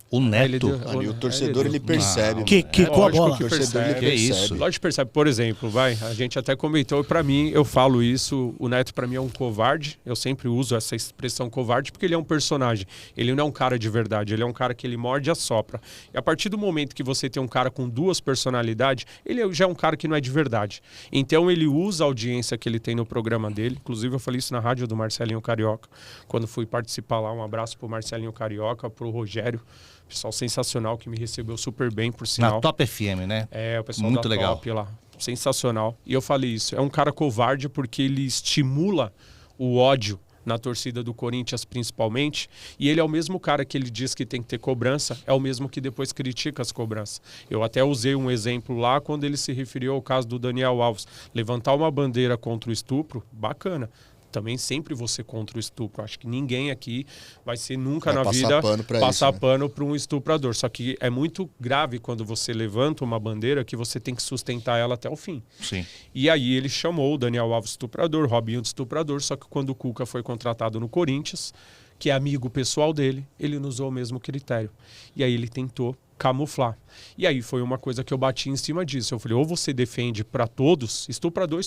O Neto? O torcedor, ele percebe. Com a bola. O torcedor, ele percebe. Lógico que percebe. Por exemplo, a gente até comentou, e pra mim, eu falo isso, o Neto pra mim é um covarde, eu sempre uso essa expressão covarde, porque ele é um personagem, ele não é um cara de verdade, ele é um cara que ele morde e assopra. E a partir do momento que você tem um cara com 2 personalidades, ele já é um cara que não é de verdade. Então ele usa a audiência que ele tem no programa dele, inclusive eu falei isso na rádio do Marcelinho Carioca, quando fui participar lá, um abraço pro Marcelinho Carioca, pro Rogério, pessoal sensacional que me recebeu super bem, por sinal. Na Top FM, né? O pessoal muito da legal. Top lá. Sensacional. E eu falei isso, é um cara covarde porque ele estimula o ódio na torcida do Corinthians principalmente, e ele é o mesmo cara que ele diz que tem que ter cobrança, é o mesmo que depois critica as cobranças. Eu até usei um exemplo lá quando ele se referiu ao caso do Daniel Alves. Levantar uma bandeira contra o estupro, bacana. Também sempre vou ser contra o estupro. Acho que ninguém aqui vai ser nunca na vida passar pano para um estuprador. Só que é muito grave quando você levanta uma bandeira que você tem que sustentar ela até o fim. Sim. E aí ele chamou o Daniel Alves estuprador, Robinho de estuprador, só que quando o Cuca foi contratado no Corinthians, que é amigo pessoal dele, ele não usou o mesmo critério. E aí ele tentou camuflar. E aí foi uma coisa que eu bati em cima disso. Eu falei, ou você defende para todos, estuprador,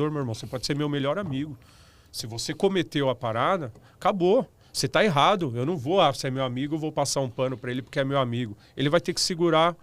meu irmão, você pode ser meu melhor amigo. Se você cometeu a parada, acabou. Você tá errado. Eu não vou, se é meu amigo, eu vou passar um pano para ele porque é meu amigo. Ele vai ter que segurar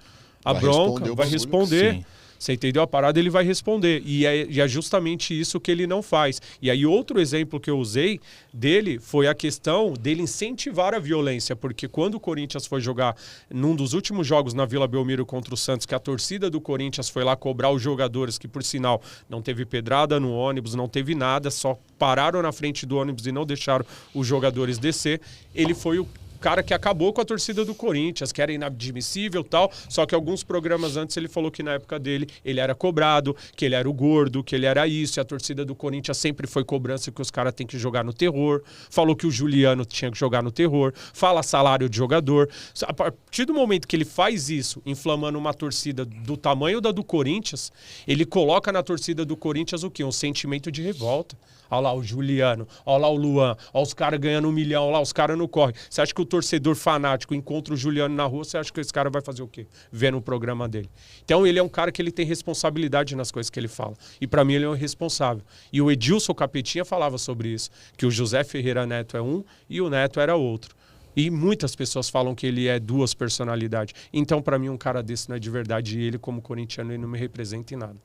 a bronca, vai responder. Sim. Você entendeu a parada, ele vai responder. E é justamente isso que ele não faz. E aí outro exemplo que eu usei dele foi a questão dele incentivar a violência. Porque quando o Corinthians foi jogar num dos últimos jogos na Vila Belmiro contra o Santos, que a torcida do Corinthians foi lá cobrar os jogadores, que por sinal não teve pedrada no ônibus, não teve nada, só pararam na frente do ônibus e não deixaram os jogadores descer, ele foi o cara que acabou com a torcida do Corinthians, que era inadmissível e tal, só que alguns programas antes ele falou que na época dele ele era cobrado, que ele era o gordo, que ele era isso, e a torcida do Corinthians sempre foi cobrança que os caras têm que jogar no terror, falou que o Juliano tinha que jogar no terror, fala salário de jogador. A partir do momento que ele faz isso, inflamando uma torcida do tamanho da do Corinthians, ele coloca na torcida do Corinthians o quê? Um sentimento de revolta. Olha lá o Juliano, olha lá o Luan, olha os caras ganhando 1 milhão, olha lá os caras não correm. Você acha que o torcedor fanático encontra o Juliano na rua, você acha que esse cara vai fazer o quê? Vendo o programa dele. Então ele é um cara que ele tem responsabilidade nas coisas que ele fala. E pra mim ele é um responsável. E o Edilson Capetinha falava sobre isso, que o José Ferreira Neto é um e o Neto era outro. E muitas pessoas falam que ele é 2 personalidades. Então, para mim, um cara desse não é de verdade. E ele, como corintiano, ele não me representa em nada.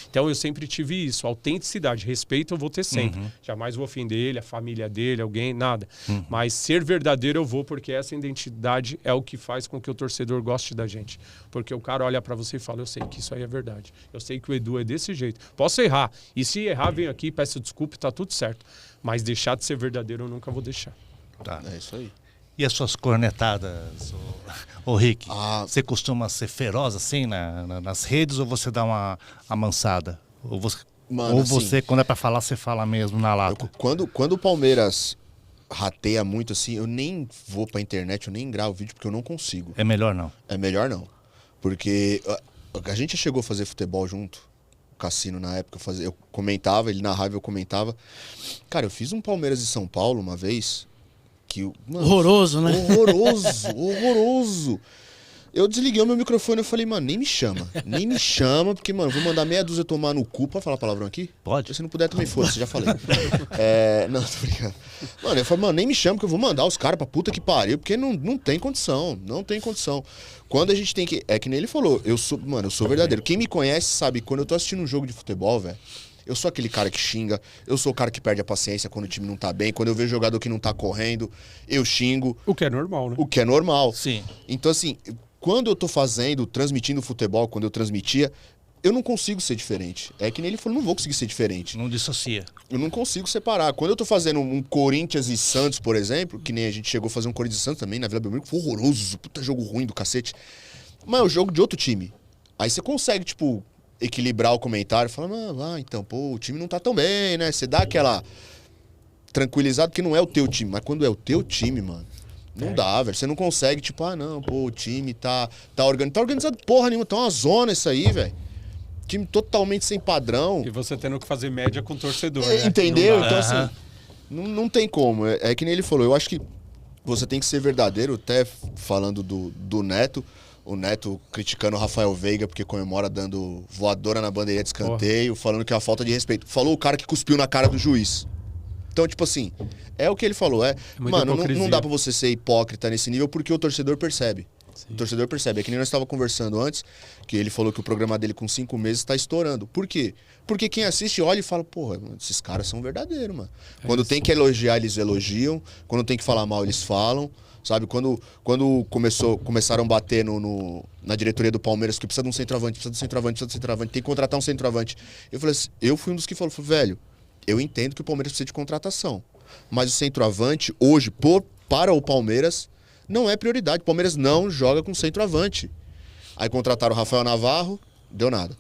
Então, eu sempre tive isso. Autenticidade, respeito eu vou ter sempre. Jamais vou ofender ele, a família dele, alguém, nada. Mas ser verdadeiro eu vou, porque essa identidade é o que faz com que o torcedor goste da gente. Porque o cara olha para você e fala, eu sei que isso aí é verdade. Eu sei que o Edu é desse jeito. Posso errar. E se errar, venho aqui, peço desculpa, tá tudo certo. Mas deixar de ser verdadeiro eu nunca vou deixar. Tá. É isso aí. E as suas cornetadas, ô Rick? Você costuma ser feroz assim nas redes ou você dá uma amansada? Ou você, assim, quando é pra falar, você fala mesmo na lata? Quando o Palmeiras rateia muito assim, eu nem vou pra internet, eu nem gravo vídeo porque eu não consigo. É melhor não? É melhor não. Porque a gente já chegou a fazer futebol junto. Cassino na época, eu comentava, ele narrava, eu comentava. Cara, eu fiz um Palmeiras e São Paulo uma vez, que... Mano, horroroso, né? Horroroso. Eu desliguei o meu microfone e falei, mano, nem me chama, porque, mano, vou mandar meia dúzia tomar no cu. Pode falar palavrão aqui? Pode. Se não puder, também foda-se, já falei. Não, tô brincando. Mano, eu falei, mano, nem me chama que eu vou mandar os caras pra puta que pariu, porque não tem condição, não tem condição. Quando a gente tem que... É que nem ele falou, eu sou verdadeiro. Quem me conhece sabe, quando eu tô assistindo um jogo de futebol, velho, eu sou aquele cara que xinga, eu sou o cara que perde a paciência quando o time não tá bem, quando eu vejo jogador que não tá correndo, eu xingo. O que é normal, né? O que é normal. Sim. Então, assim, quando eu tô transmitindo futebol, quando eu transmitia, eu não consigo ser diferente. É que nem ele falou, não vou conseguir ser diferente. Não dissocia. Eu não consigo separar. Quando eu tô fazendo um Corinthians e Santos, por exemplo, que nem a gente chegou a fazer um Corinthians e Santos também, na Vila Belmiro, foi horroroso, puta jogo ruim do cacete. Mas é o jogo de outro time. Aí você consegue, tipo, equilibrar o comentário, falar, então, pô, o time não tá tão bem, né? Você dá aquela tranquilizada, porque não é o teu time. Mas quando é o teu time, mano, não dá, velho. Você não consegue, tipo, o time tá organizado. Tá organizado porra nenhuma, tá uma zona isso aí, velho. Time totalmente sem padrão. E você tendo que fazer média com o torcedor, né? Entendeu? Então, assim, não tem como. É que nem ele falou, eu acho que você tem que ser verdadeiro, até falando do Neto. O Neto criticando o Rafael Veiga porque comemora dando voadora na bandeirinha de escanteio, falando que é uma falta de respeito. Falou o cara que cuspiu na cara do juiz. Então, tipo assim, é o que ele falou. Mano, não dá pra você ser hipócrita nesse nível porque o torcedor percebe. Sim. O torcedor percebe. É que nem nós estávamos conversando antes, que ele falou que o programa dele com 5 meses tá estourando. Por quê? Porque quem assiste olha e fala, porra, esses caras são verdadeiros, mano. Quando tem que elogiar, eles elogiam. Quando tem que falar mal, eles falam. Sabe, quando começaram a bater na diretoria do Palmeiras que precisa de um centroavante, tem que contratar um centroavante. Eu falei assim, eu fui um dos que falou, velho, eu entendo que o Palmeiras precisa de contratação, mas o centroavante hoje, para o Palmeiras, não é prioridade. O Palmeiras não joga com centroavante. Aí contrataram o Rafael Navarro, deu nada.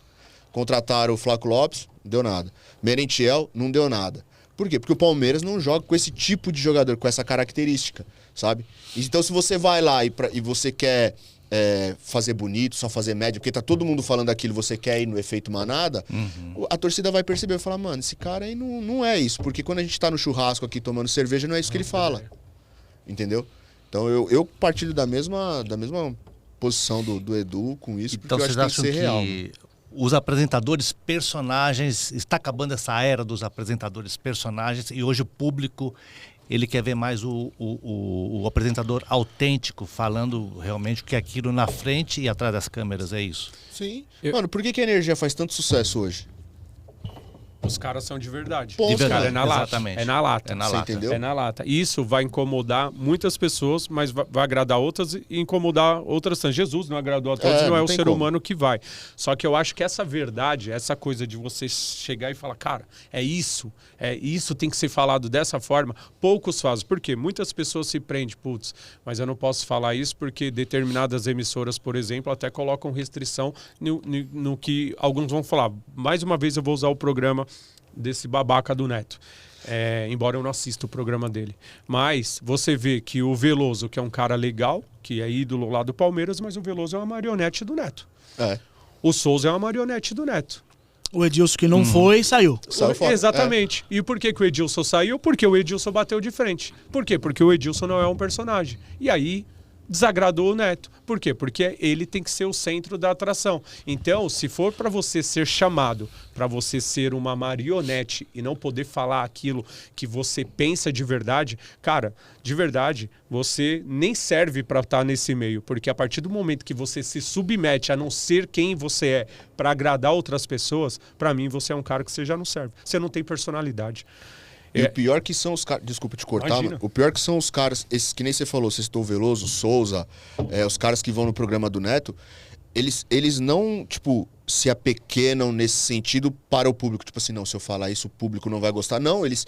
Contrataram o Flaco Lopes, deu nada. Merentiel, não deu nada. Por quê? Porque o Palmeiras não joga com esse tipo de jogador, com essa característica, sabe? Então, se você vai lá e você quer fazer bonito, só fazer média, porque tá todo mundo falando aquilo, você quer ir no efeito manada, a torcida vai perceber, vai falar, mano, esse cara aí não é isso. Porque quando a gente tá no churrasco aqui tomando cerveja, não é isso que ele fala. Entendeu? Então, eu partilho da mesma posição do Edu com isso, então, porque eu acho que tem que ser real. Os apresentadores personagens, está acabando essa era dos apresentadores personagens e hoje o público, ele quer ver mais o apresentador autêntico, falando realmente o que é aquilo na frente e atrás das câmeras, é isso? Sim. Mano, por que a Energia faz tanto sucesso hoje? Os caras são de verdade. Ponto. Os caras é na lata. Exatamente. É na lata. É na lata. Entendeu? É na lata. Isso vai incomodar muitas pessoas, mas vai agradar outras e incomodar outras. Jesus não agradou a todos, não é o ser humano que vai. Só que eu acho que essa verdade, essa coisa de você chegar e falar, cara, isso tem que ser falado dessa forma, poucos fazem. Por quê? Muitas pessoas se prendem, putz, mas eu não posso falar isso porque determinadas emissoras, por exemplo, até colocam restrição no que alguns vão falar. Mais uma vez eu vou usar o programa desse babaca do Neto. Embora eu não assista o programa dele. Mas você vê que o Veloso, que é um cara legal, que é ídolo lá do Palmeiras, mas o Veloso é uma marionete do Neto. O Souza é uma marionete do Neto. O Edilson que não foi, saiu. Exatamente. E por que o Edilson saiu? Porque o Edilson bateu de frente. Por quê? Porque o Edilson não é um personagem. E aí desagradou o Neto. Por quê? Porque ele tem que ser o centro da atração. Então, se for para você ser chamado, para você ser uma marionete e não poder falar aquilo que você pensa de verdade, cara, de verdade, você nem serve para estar nesse meio, porque a partir do momento que você se submete a não ser quem você é para agradar outras pessoas, para mim você é um cara que você já não serve. Você não tem personalidade. E o pior que são os caras... Desculpa te cortar, mas o pior que são os caras... Esses que nem você falou, você citou o Veloso, o Souza, os caras que vão no programa do Neto, eles não, tipo, se apequenam nesse sentido para o público. Tipo assim, não, se eu falar isso, o público não vai gostar. Não, eles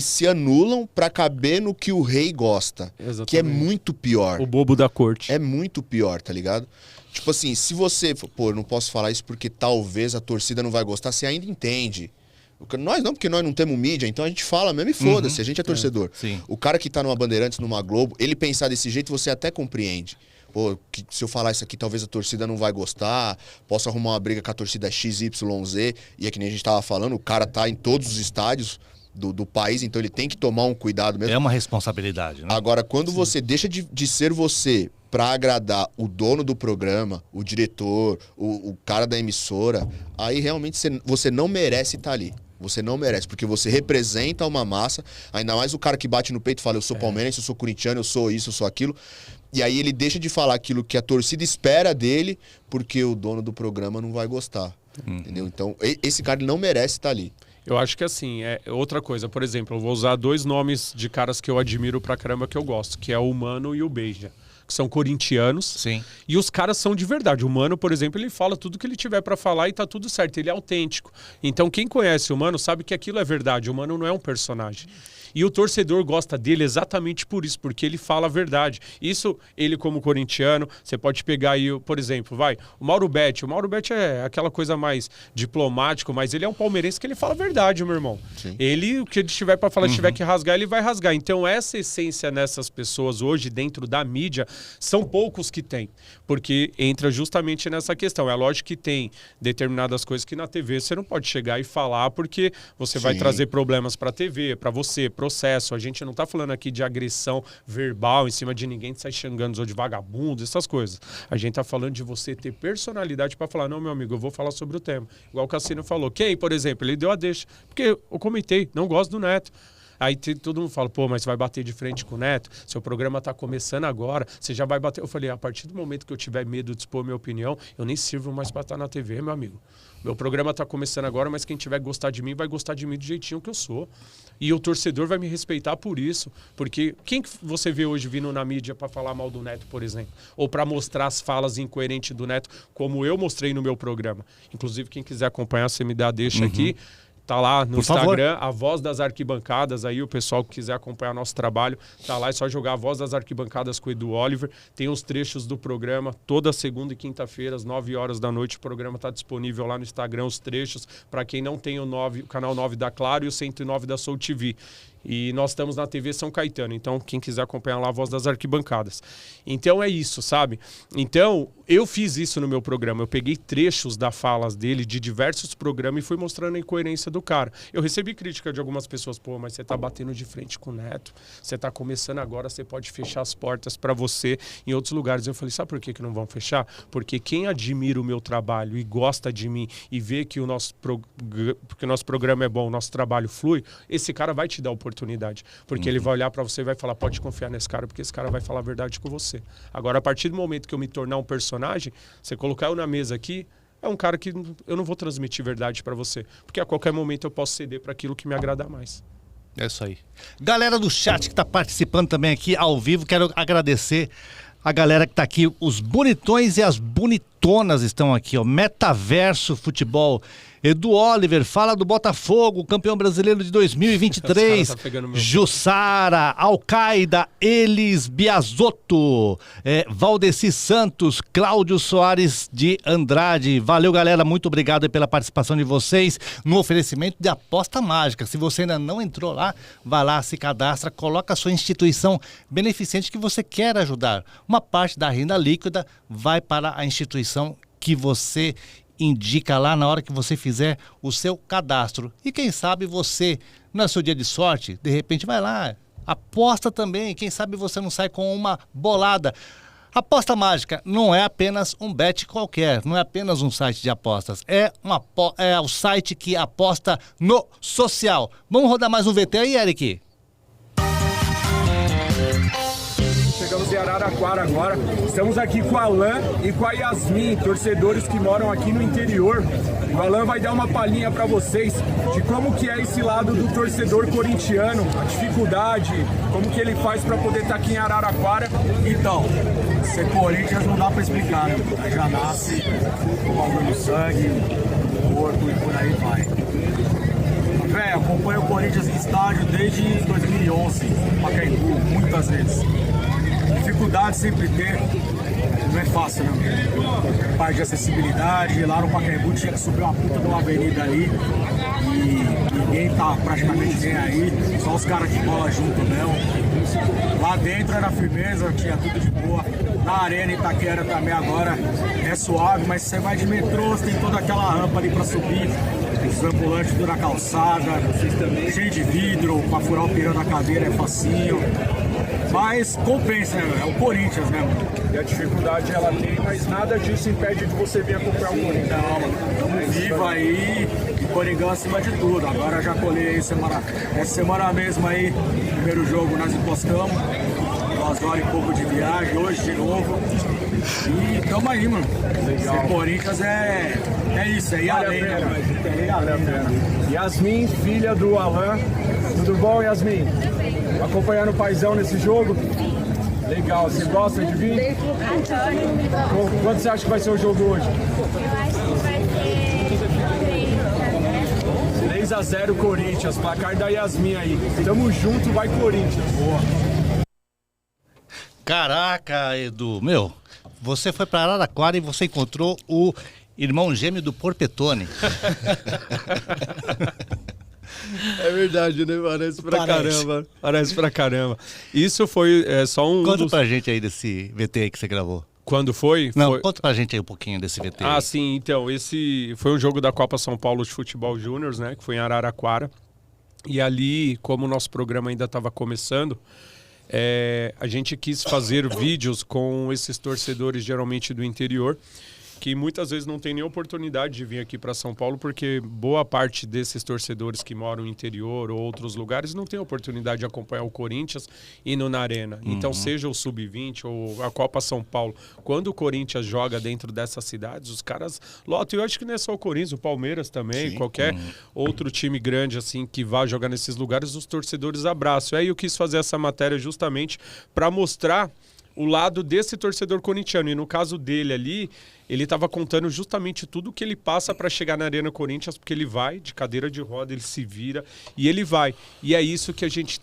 se anulam para caber no que o rei gosta. Exatamente. Que é muito pior. O bobo da corte. É muito pior, tá ligado? Tipo assim, se você... Pô, eu não posso falar isso porque talvez a torcida não vai gostar, você ainda entende. Nós não, porque nós não temos mídia, então a gente fala mesmo e foda-se, a gente é torcedor. Sim. O cara que tá numa Bandeirantes, numa Globo, ele pensar desse jeito, você até compreende. Pô, se eu falar isso aqui, talvez a torcida não vai gostar, posso arrumar uma briga com a torcida XYZ, e é que nem a gente tava falando, o cara tá em todos os estádios do país, então ele tem que tomar um cuidado mesmo. É uma responsabilidade, né? Agora, quando você deixa de ser você para agradar o dono do programa, o diretor, o cara da emissora, aí realmente você não merece estar ali. Você não merece, porque você representa uma massa, ainda mais o cara que bate no peito e fala, eu sou palmeirense, eu sou corintiano, eu sou isso, eu sou aquilo. E aí ele deixa de falar aquilo que a torcida espera dele, porque o dono do programa não vai gostar. Entendeu? Então, esse cara não merece estar ali. Eu acho que assim, é outra coisa. Por exemplo, eu vou usar 2 nomes de caras que eu admiro pra caramba, que eu gosto, que é o Mano e o Beija, que são corintianos. Sim. E os caras são de verdade. O Mano, por exemplo, ele fala tudo que ele tiver pra falar e tá tudo certo. Ele é autêntico. Então, quem conhece o Mano sabe que aquilo é verdade. O Mano não é um personagem. E o torcedor gosta dele exatamente por isso, porque ele fala a verdade. Isso, ele como corintiano, você pode pegar aí, por exemplo, o Mauro Betti. O Mauro Betti é aquela coisa mais diplomático, mas ele é um palmeirense que ele fala a verdade, meu irmão. Sim. Ele, o que ele tiver para falar, tiver que rasgar, ele vai rasgar. Então, essa essência nessas pessoas hoje, dentro da mídia, são poucos que tem. Porque entra justamente nessa questão. É lógico que tem determinadas coisas que na TV você não pode chegar e falar, porque você vai trazer problemas para a TV, para você, processo. A gente não tá falando aqui de agressão verbal em cima de ninguém, de sair xingando ou de vagabundo, essas coisas. A gente tá falando de você ter personalidade para falar, não, meu amigo, eu vou falar sobre o tema. Igual o Cassino falou. Quem, por exemplo, ele deu a deixa. Porque eu comentei, não gosto do Neto. Aí todo mundo fala, pô, mas você vai bater de frente com o Neto? Seu programa tá começando agora, você já vai bater. Eu falei, a partir do momento que eu tiver medo de expor minha opinião, eu nem sirvo mais para estar na TV, meu amigo. Meu programa tá começando agora, mas quem tiver que gostar de mim, vai gostar de mim do jeitinho que eu sou. E o torcedor vai me respeitar por isso. Porque quem que você vê hoje vindo na mídia para falar mal do Neto, por exemplo? Ou para mostrar as falas incoerentes do Neto, como eu mostrei no meu programa. Inclusive, quem quiser acompanhar, você me dá deixa aqui. Tá lá no Instagram, a Voz das Arquibancadas, aí o pessoal que quiser acompanhar nosso trabalho, tá lá, é só jogar a Voz das Arquibancadas com o Edu Oliver, tem os trechos do programa, toda segunda e quinta-feira, às 9 horas da noite, o programa tá disponível lá no Instagram, os trechos, para quem não tem o canal 9 da Claro e o 109 da Soul TV. E nós estamos na TV São Caetano, então quem quiser acompanhar lá a Voz das Arquibancadas. Então é isso, sabe? Então eu fiz isso no meu programa, eu peguei trechos das falas dele de diversos programas e fui mostrando a incoerência do cara. Eu recebi crítica de algumas pessoas, pô, mas você tá batendo de frente com o Neto, você tá começando agora, você pode fechar as portas para você em outros lugares. Eu falei, sabe por que não vão fechar? Porque quem admira o meu trabalho e gosta de mim e vê que o nosso programa é bom, o nosso trabalho flui, esse cara vai te dar oportunidade. Porque ele vai olhar pra você e vai falar, pode confiar nesse cara, porque esse cara vai falar a verdade com você. Agora, a partir do momento que eu me tornar um personagem, você colocar eu na mesa aqui, é um cara que eu não vou transmitir verdade pra você. Porque a qualquer momento eu posso ceder pra aquilo que me agradar mais. É isso aí. Galera do chat que tá participando também aqui ao vivo, quero agradecer a galera que tá aqui, os bonitões e as bonitonas estão aqui, ó. Metaverso Futebol. Edu Oliver, fala do Botafogo, campeão brasileiro de 2023. Tá Jussara, Al-Qaeda, Elis Biasotto, Valdeci Santos, Cláudio Soares de Andrade. Valeu, galera, muito obrigado pela participação de vocês no oferecimento de Aposta Mágica. Se você ainda não entrou lá, vai lá, se cadastra, coloca a sua instituição beneficente que você quer ajudar. Uma parte da renda líquida vai para a instituição que você indica lá na hora que você fizer o seu cadastro. E quem sabe você, no é seu dia de sorte, de repente vai lá, aposta também, quem sabe você não sai com uma bolada. Aposta Mágica não é apenas um bet qualquer, não é apenas um site de apostas, é o site que aposta no social. Vamos rodar mais um VT aí, Eric? Chegamos em Araraquara agora, estamos aqui com o Alan e com a Yasmin, torcedores que moram aqui no interior. O Alan vai dar uma palhinha para vocês de como que é esse lado do torcedor corintiano, a dificuldade, como que ele faz para poder estar aqui em Araraquara. Então, ser Corinthians não dá para explicar, né? Já nasce o bagulho no sangue, no corpo e por aí vai. Velho, acompanho o Corinthians em estádio desde 2011, Pacaembu, muitas vezes. Dificuldade sempre ter, não é fácil, né? Parte de acessibilidade, lá no Pacaembu tinha que subir uma puta de uma avenida ali e ninguém tá praticamente nem aí, só os caras de bola junto mesmo. Lá dentro era firmeza, tinha tudo de boa. Na Arena Itaquera também agora é suave, mas você vai de metrô, você tem toda aquela rampa ali pra subir, os ambulantes tudo na calçada, cheio de vidro, pra furar o pneu da cadeira é facinho. Mas compensa, é o Corinthians, né, mano? E a dificuldade ela tem, mas nada disso impede de você vir acompanhar o Corinthians. Não, mano, tamo vivo aí, e Coringão acima de tudo. Agora já colhei aí essa semana mesmo aí, primeiro jogo nós encostamos, 2 horas e pouco de viagem, hoje de novo. E tamo aí, mano. Legal. Ser Corinthians é isso, é ir além, né? Vale a pena. Yasmin, filha do Alain. Tudo bom, Yasmin? Acompanhando o paizão nesse jogo? Legal, você gosta de vir? Quanto você acha que vai ser o jogo hoje? Eu acho que vai ser 3-0 Corinthians, placar da Yasmin aí. Tamo junto, vai Corinthians. Boa. Caraca, Edu, meu, você foi pra Araraquara e você encontrou o irmão gêmeo do Porpetone. É verdade, né? Parece pra caramba. Parece pra caramba. Isso foi só um... Conta pra gente aí desse VT aí que você gravou. Quando foi? Não, conta pra gente aí um pouquinho desse VT. Ah, sim. Então, esse foi um jogo da Copa São Paulo de Futebol Júnior, né? Que foi em Araraquara. E ali, como o nosso programa ainda estava começando, a gente quis fazer vídeos com esses torcedores, geralmente do interior, que muitas vezes não tem nem oportunidade de vir aqui para São Paulo, porque boa parte desses torcedores que moram no interior ou outros lugares não tem oportunidade de acompanhar o Corinthians indo na Arena. Então, seja o Sub-20 ou a Copa São Paulo, quando o Corinthians joga dentro dessas cidades, os caras lotam. Eu acho que não é só o Corinthians, o Palmeiras também, qualquer outro time grande assim que vá jogar nesses lugares, os torcedores abraçam. Aí eu quis fazer essa matéria justamente para mostrar o lado desse torcedor corintiano. E no caso dele ali, ele estava contando justamente tudo que ele passa para chegar na Arena Corinthians, porque ele vai de cadeira de roda, ele se vira e ele vai. E é isso que a gente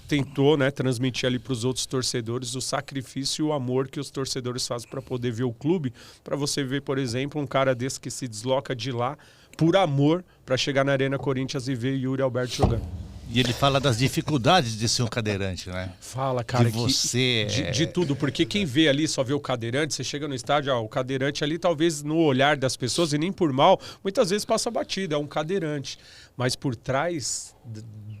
tentou, né, transmitir ali para os outros torcedores, o sacrifício e o amor que os torcedores fazem para poder ver o clube. Para você ver, por exemplo, um cara desse que se desloca de lá por amor para chegar na Arena Corinthians e ver Yuri Alberto jogando. E ele fala das dificuldades de ser um cadeirante, né? Fala, cara, de você... de tudo, porque quem vê ali só vê o cadeirante, você chega no estádio, o cadeirante ali talvez no olhar das pessoas, e nem por mal, muitas vezes passa batido, é um cadeirante. Mas por trás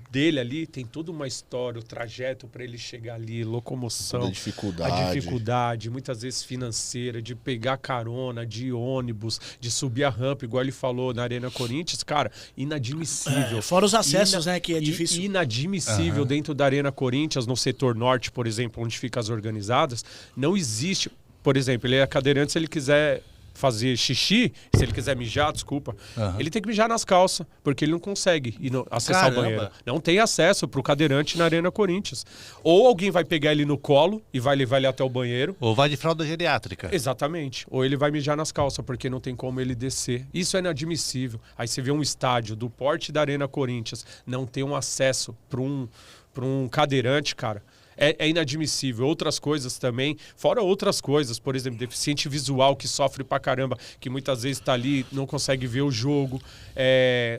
dele ali tem toda uma história, o trajeto para ele chegar ali, locomoção, a dificuldade, muitas vezes financeira, de pegar carona, de ônibus, de subir a rampa, igual ele falou na Arena Corinthians, cara, inadmissível. Fora os acessos, né, que é difícil. Inadmissível dentro da Arena Corinthians, no setor norte, por exemplo, onde ficam as organizadas, não existe, por exemplo, ele é cadeirante, se ele quiser fazer xixi, se ele quiser mijar, desculpa, ele tem que mijar nas calças, porque ele não consegue acessar o banheiro. Não tem acesso para o cadeirante na Arena Corinthians. Ou alguém vai pegar ele no colo e vai levar ele até o banheiro. Ou vai de fralda geriátrica. Exatamente. Ou ele vai mijar nas calças, porque não tem como ele descer. Isso é inadmissível. Aí você vê um estádio do porte da Arena Corinthians não ter um acesso para um cadeirante, cara. É inadmissível. Outras coisas também, fora outras coisas, por exemplo, deficiente visual que sofre pra caramba, que muitas vezes tá ali, não consegue ver o jogo,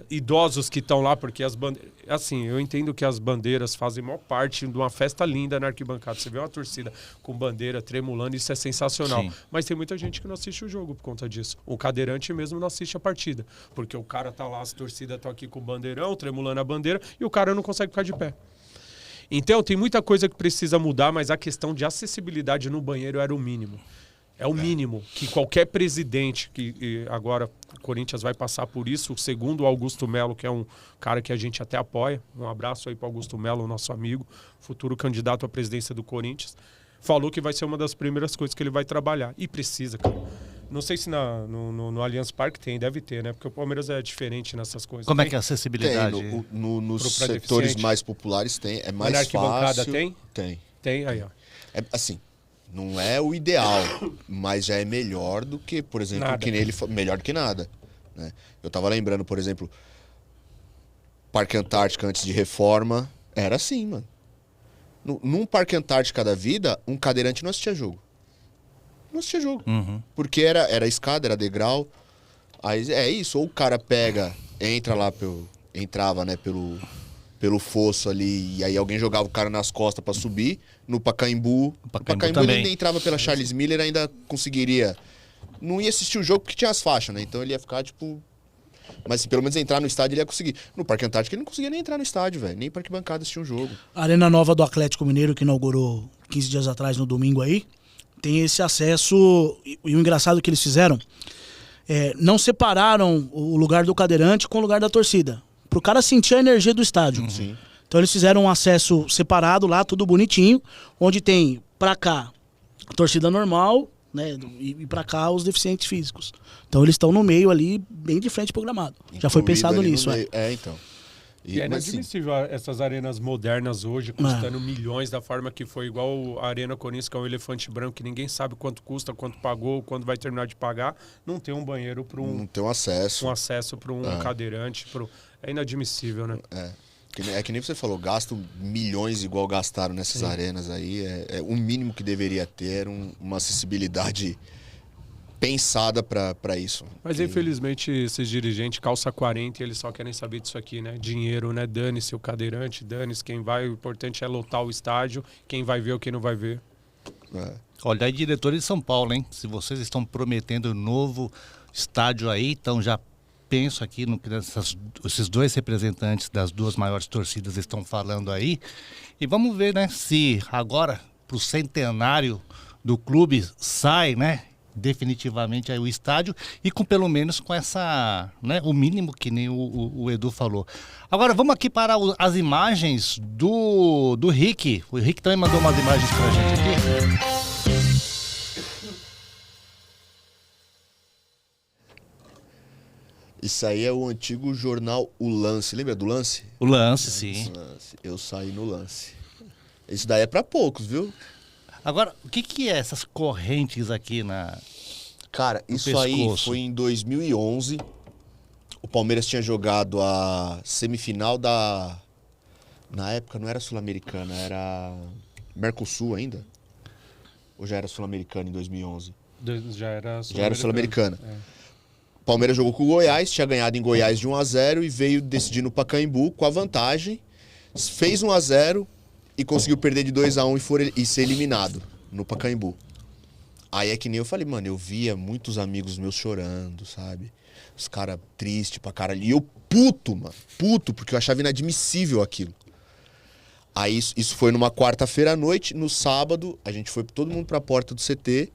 idosos que estão lá, porque as bandeiras... Assim, eu entendo que as bandeiras fazem maior parte de uma festa linda na arquibancada. Você vê uma torcida com bandeira tremulando, isso é sensacional. Sim. Mas tem muita gente que não assiste o jogo por conta disso. O cadeirante mesmo não assiste a partida, porque o cara tá lá, as torcidas estão aqui com o bandeirão, tremulando a bandeira, e o cara não consegue ficar de pé. Então, tem muita coisa que precisa mudar, mas a questão de acessibilidade no banheiro era o mínimo. É o mínimo que qualquer presidente, que agora o Corinthians vai passar por isso, segundo o Augusto Melo, que é um cara que a gente até apoia, um abraço aí para o Augusto Melo, nosso amigo, futuro candidato à presidência do Corinthians, falou que vai ser uma das primeiras coisas que ele vai trabalhar. E precisa, cara. Não sei se no Allianz Parque deve ter, né? Porque o Palmeiras é diferente nessas coisas. Como é que é a acessibilidade? Tem, nos setores mais populares tem, é mais fácil. Na arquibancada tem? Tem. Tem, aí ó. Assim, não é o ideal, mas já é melhor do que, por exemplo, melhor do que nada. Né? Eu tava lembrando, por exemplo, Parque Antártica antes de reforma, era assim, mano. Num Parque Antártica da vida, um cadeirante não assistia jogo. não assistia jogo. Porque era escada, era degrau. Aí é isso, ou o cara entrava, né, pelo fosso ali, e aí alguém jogava o cara nas costas pra subir. No Pacaembu ele ainda entrava pela Charles Miller, ainda conseguiria. Não ia assistir o jogo porque tinha as faixas, né? Então ele ia ficar, tipo... Mas se pelo menos entrar no estádio, ele ia conseguir. No Parque Antártico ele não conseguia nem entrar no estádio, velho. Nem Parque Bancada assistir um jogo. A Arena Nova do Atlético Mineiro, que inaugurou 15 dias atrás, no domingo aí, tem esse acesso. E o engraçado que eles fizeram, não separaram o lugar do cadeirante com o lugar da torcida. Pro cara sentir a energia do estádio. Sim. Então eles fizeram um acesso separado lá, tudo bonitinho, onde tem pra cá a torcida normal, né, e pra cá os deficientes físicos. Então eles estão no meio ali, bem de frente pro gramado. Já foi pensado nisso, então. E é inadmissível essas arenas modernas hoje, custando milhões, da forma que foi igual a Arena Corinthians, que é um elefante branco, que ninguém sabe quanto custa, quanto pagou, quando vai terminar de pagar. Não tem um banheiro para um... Não tem um acesso. Um acesso para um cadeirante. É inadmissível, né? É que nem você falou, gastam milhões igual gastaram nessas arenas aí. É o mínimo que deveria ter, uma acessibilidade pensada para isso. Mas infelizmente esses dirigentes calça 40 e eles só querem saber disso aqui, né? Dinheiro, né? Dane-se o cadeirante, dane-se quem vai. O importante é lotar o estádio, quem vai ver ou quem não vai ver. Olha, aí diretores de São Paulo, hein? Se vocês estão prometendo um novo estádio aí, então já penso aqui no que esses dois representantes das duas maiores torcidas estão falando aí. E vamos ver, né? Se agora, pro centenário do clube, sai, né? Definitivamente aí o estádio e com pelo menos com essa, né, o mínimo que nem o Edu falou. Agora vamos aqui para as imagens do Rick. O Rick também mandou umas imagens pra gente aqui. Isso aí é o antigo jornal O Lance. Lembra do Lance? O Lance, sim. Eu saí no Lance. Isso daí é pra poucos, viu? Agora, o que é essas correntes aqui na... Cara, isso aí foi em 2011. O Palmeiras tinha jogado a semifinal da... Na época não era Sul-Americana, era Mercosul ainda. Ou já era Sul-Americana em 2011? Já era Sul-Americana. O Palmeiras jogou com o Goiás, tinha ganhado em Goiás de 1-0 e veio decidir no Pacaembu com a vantagem. Fez 1-0 e conseguiu perder de 2-1 e ser eliminado no Pacaembu. Aí é que nem eu falei, mano, eu via muitos amigos meus chorando, sabe? Os caras tristes pra caralho. E eu puto, mano. Puto, porque eu achava inadmissível aquilo. Aí isso foi numa quarta-feira à noite. No sábado, a gente foi todo mundo pra porta do CT.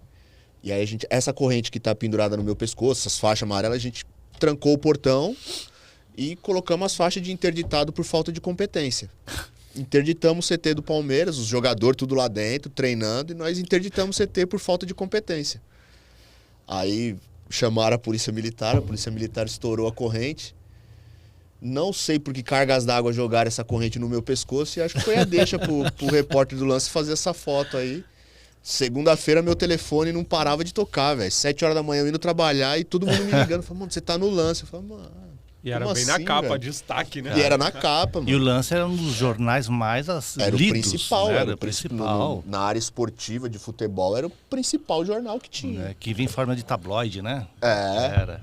E aí essa corrente que tá pendurada no meu pescoço, essas faixas amarelas, a gente trancou o portão e colocamos as faixas de interditado por falta de competência. Interditamos o CT do Palmeiras, os jogadores tudo lá dentro, treinando, e nós interditamos o CT por falta de competência. Aí chamaram a Polícia Militar estourou a corrente. Não sei por que cargas d'água jogaram essa corrente no meu pescoço e acho que foi a deixa pro repórter do Lance fazer essa foto aí. Segunda-feira meu telefone não parava de tocar, velho. 7 horas da manhã eu indo trabalhar e todo mundo me ligando. Falando, mano, você tá no Lance. Eu falei, mano... E era bem na capa, destaque, né? E era na capa, mano. E o Lance era um dos jornais mais era lidos. O principal, né? Era o principal. Na área esportiva de futebol, era o principal jornal que tinha. Que vinha em forma de tabloide, né? Era.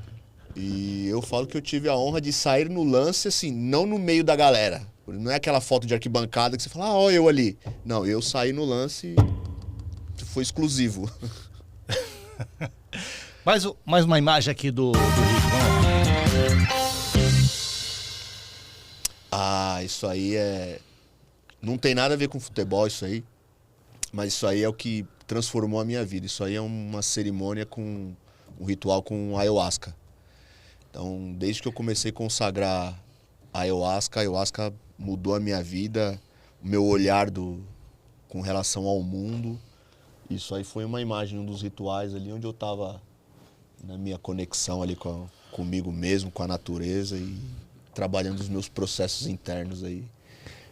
E eu falo que eu tive a honra de sair no Lance, assim, não no meio da galera. Não é aquela foto de arquibancada que você fala, ó, eu ali. Não, eu saí no Lance e foi exclusivo. Mais uma imagem aqui do Rick, vamos lá. Isso aí não tem nada a ver com futebol, isso aí. Mas isso aí é o que transformou a minha vida. Isso aí é uma cerimônia com um ritual com ayahuasca. Então, desde que eu comecei a consagrar a ayahuasca mudou a minha vida, o meu olhar com relação ao mundo. Isso aí foi uma imagem, um dos rituais ali onde eu estava na minha conexão ali comigo mesmo, com a natureza e trabalhando os meus processos internos aí.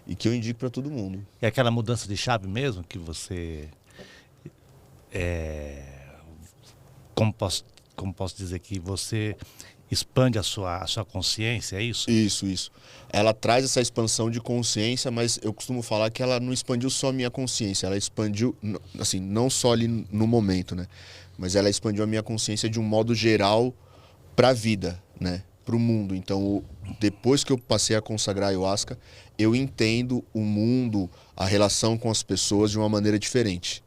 E que eu indico para todo mundo. É aquela mudança de chave mesmo que você... Como posso dizer que você expande a sua consciência, é isso? Isso. Ela traz essa expansão de consciência, mas eu costumo falar que ela não expandiu só a minha consciência, ela expandiu, assim, não só ali no momento, né? mas ela expandiu a minha consciência de um modo geral para a vida, né? Para o mundo. Então, depois que eu passei a consagrar a ayahuasca, eu entendo o mundo, a relação com as pessoas de uma maneira diferente.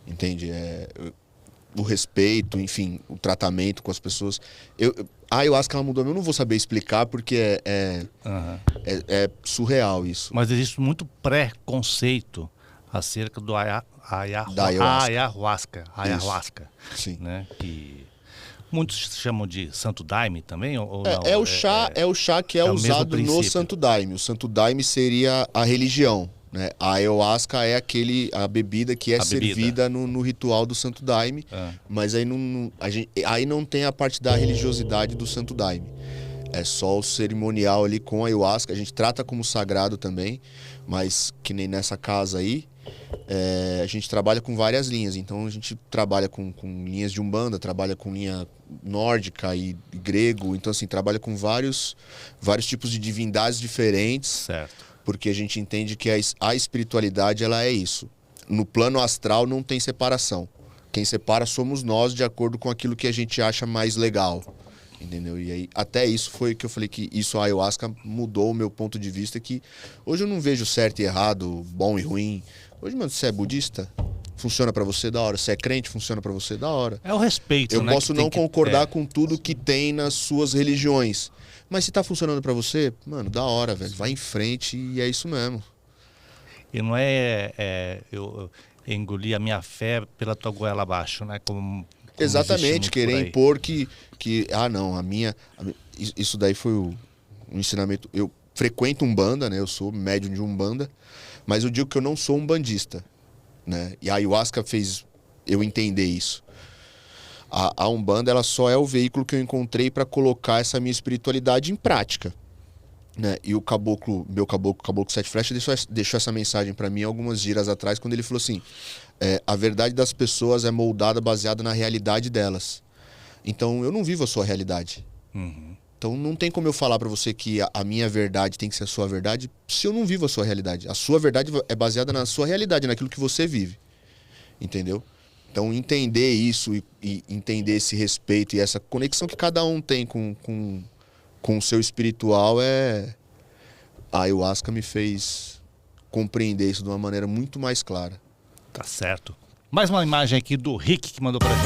Entende? O respeito, enfim, o tratamento com as pessoas. A ayahuasca ela mudou, eu não vou saber explicar porque é surreal isso. Mas existe muito preconceito acerca do ayahuasca. Sim. Né? Que muitos chamam de Santo Daime também? Ou não? É o chá que é usado no Santo Daime. O Santo Daime seria a religião. Né? A ayahuasca é a bebida que é servida no ritual do Santo Daime, mas aí não tem a parte da religiosidade do Santo Daime. É só o cerimonial ali com a ayahuasca. A gente trata como sagrado também, mas que nem nessa casa aí, a gente trabalha com várias linhas. Então a gente trabalha com linhas de Umbanda, trabalha com linha nórdica e grego. Então assim, trabalha com vários tipos de divindades diferentes. Certo. Porque a gente entende que a espiritualidade ela é isso. No plano astral não tem separação. Quem separa somos nós de acordo com aquilo que a gente acha mais legal. Entendeu? E aí, até isso foi que eu falei que a ayahuasca mudou o meu ponto de vista, que hoje eu não vejo certo e errado, bom e ruim. Hoje, mano, você é budista? Funciona pra você, da hora. Se é crente, funciona pra você, da hora. É o respeito, eu né? posso não concordar com tudo que tem nas suas religiões. Mas se tá funcionando pra você, mano, da hora, velho. Vai em frente e é isso mesmo. E não eu engoli a minha fé pela tua goela abaixo, né? Como exatamente, querer impor que isso daí foi um ensinamento. Eu frequento Umbanda, né? Eu sou médium de Umbanda, mas eu digo que eu não sou umbandista, né? E a ayahuasca fez eu entender isso. A Umbanda ela só é o veículo que eu encontrei para colocar essa minha espiritualidade em prática, né? E o meu caboclo Sete Flechas deixou essa mensagem para mim algumas giras atrás, quando ele falou assim: a verdade das pessoas é moldada baseada na realidade delas. Então eu não vivo a sua realidade. Então não tem como eu falar para você que a minha verdade tem que ser a sua verdade se eu não vivo a sua realidade. A sua verdade é baseada na sua realidade, naquilo que você vive. Entendeu? Então entender isso e entender esse respeito e essa conexão que cada um tem com o seu espiritual a ayahuasca me fez compreender isso de uma maneira muito mais clara. Tá certo. Mais uma imagem aqui do Rick que mandou pra gente.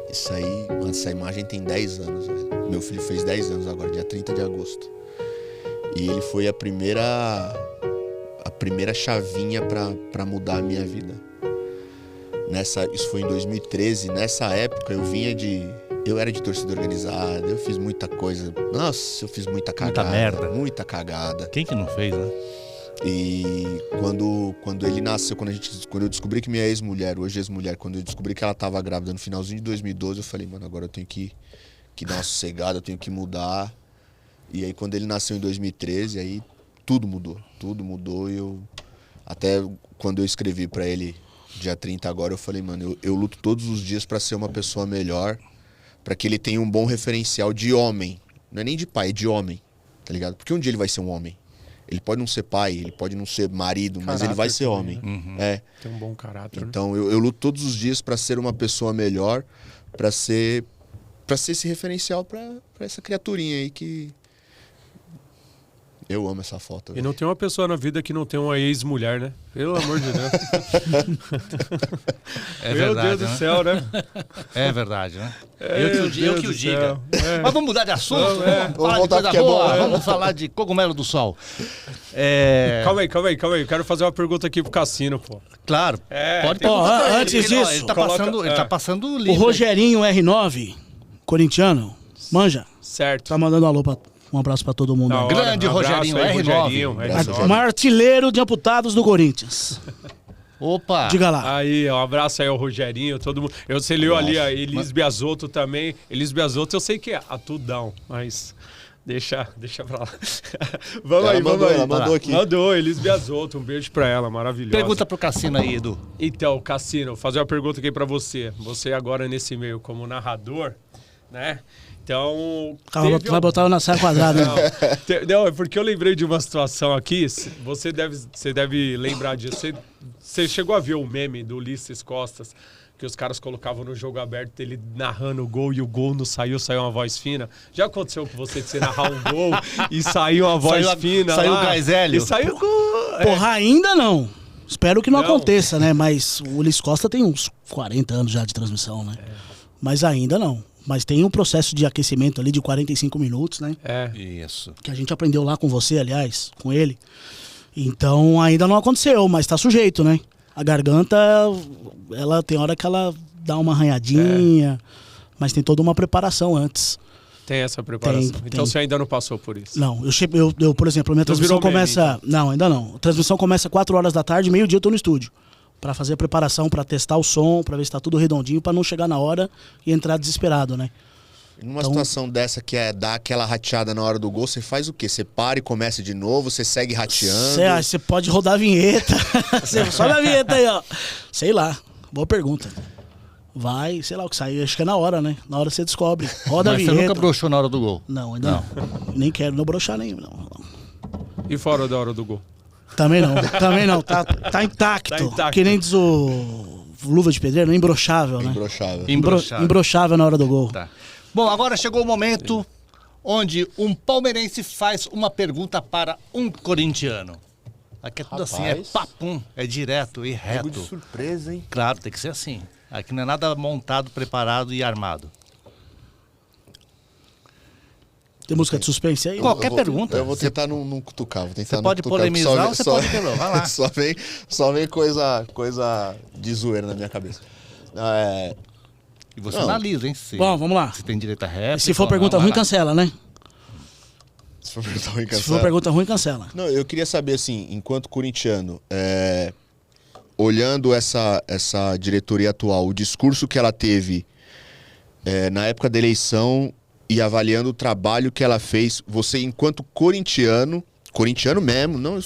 Isso aí, mano, essa imagem tem 10 anos, velho. Meu filho fez 10 anos agora, dia 30 de agosto. E ele foi a primeira chavinha pra mudar a minha vida. Isso foi em 2013. Nessa época eu era de torcida organizada, eu fiz muita coisa. Nossa, eu fiz muita cagada. Muita merda. Muita cagada. Quem que não fez, né? E quando ele nasceu, quando eu descobri que minha ex-mulher, hoje ex-mulher, quando eu descobri que ela tava grávida no finalzinho de 2012, eu falei, mano, agora eu tenho que dar uma sossegada, eu tenho que mudar. E aí quando ele nasceu em 2013, aí tudo mudou e até quando eu escrevi pra ele dia 30 agora, eu falei, mano, eu luto todos os dias pra ser uma pessoa melhor, pra que ele tenha um bom referencial de homem, não é nem de pai, é de homem, tá ligado? Porque um dia ele vai ser um homem. Ele pode não ser pai, ele pode não ser marido, mas ele vai ser homem. Tem um bom caráter. Então eu luto todos os dias pra ser uma pessoa melhor, pra ser esse referencial pra essa criaturinha aí que... Eu amo essa foto. E não tem uma pessoa na vida que não tem uma ex-mulher, né? Pelo amor de Deus. É Meu verdade, Deus do céu, né? É verdade, né? Eu que o diga. Mas vamos mudar de assunto? Vamos Vamos falar de voltar coisa porque é boa. bom, né? Vamos falar de cogumelo do sol. Calma aí. Eu quero fazer uma pergunta aqui pro Cassino, pô. Claro. Pode Pode perguntar. antes disso, Ele tá passando o o livro. Rogerinho R9, corintiano, manja. Certo. Tá mandando um abraço pra todo mundo. Da hora. Grande Um abraço Rogerinho, aí, R9. Rogerinho. O maior artilheiro de amputados do Corinthians. Opa! Diga lá. Aí, um abraço aí ao Rogerinho, todo mundo. Você leu ali a Elis Biasotto também. Elis Biasotto eu sei que é atudão, mas deixa pra lá. Vamos aí. Ela mandou aqui. Mandou, Elis Biasotto, um beijo pra ela, maravilhosa. Pergunta pro Cassino aí, Edu. Então, Cassino, vou fazer uma pergunta aqui pra você. Você agora nesse meio como narrador, né? Então. Vai botar eu na saia quadrada. Não, é porque eu lembrei de uma situação aqui. Você deve lembrar disso. Você chegou a ver o meme do Ulisses Costas, que os caras colocavam no jogo aberto, ele narrando o gol e o gol não saiu uma voz fina. Já aconteceu com você de você narrar um gol e saiu uma voz fina? Saiu o Gaisélio. E saiu gol. Porra, ainda não. Espero que não aconteça, né? Mas o Ulisses Costa tem uns 40 anos já de transmissão, né? Mas ainda não. Mas tem um processo de aquecimento ali de 45 minutos, né? Isso. Que a gente aprendeu lá com você, aliás, com ele. Então ainda não aconteceu, mas tá sujeito, né? A garganta, ela tem hora que ela dá uma arranhadinha, mas tem toda uma preparação antes. Tem essa preparação. Então você ainda não passou por isso? Não, eu por exemplo, a minha transmissão começa... Então. Não, ainda não. A transmissão começa 4 horas da tarde, meio-dia eu tô no estúdio. Pra fazer a preparação, pra testar o som, pra ver se tá tudo redondinho, pra não chegar na hora e entrar desesperado, né? E numa situação dessa que é dar aquela rateada na hora do gol, você faz o quê? Você para e começa de novo? Você segue rateando? Você pode rodar a vinheta. Sobe a vinheta aí, ó. Sei lá. Boa pergunta. Vai, sei lá o que sai. Acho que é na hora, né? Na hora você descobre. Roda a vinheta. Mas você nunca broxou na hora do gol? Não, ainda não. Nem quero, não broxar nem. Não. E fora da hora do gol? Também não. Tá intacto. Que nem diz o Luva de Pedreiro, imbrochável, né? Imbrochável na hora do gol. Tá. Bom, agora chegou o momento onde um palmeirense faz uma pergunta para um corintiano. Aqui é tudo assim, é papum, é direto e reto. Pego de surpresa, hein? Claro, tem que ser assim. Aqui não é nada montado, preparado e armado. Tem música de suspense aí? Qualquer pergunta. Eu vou tentar não cutucar. Você pode polemizar ou você pode pelar. Vai lá. Só vem coisa de zoeira na minha cabeça. E você analisa, hein? Bom, vamos lá. Se tem direito a réplica. Se for pergunta ruim, cancela, né? Se for pergunta ruim, cancela. Se for pergunta ruim, cancela. Não, eu queria saber, assim, enquanto corintiano, olhando essa diretoria atual, o discurso que ela teve na época da eleição e avaliando o trabalho que ela fez, você, enquanto corintiano mesmo, não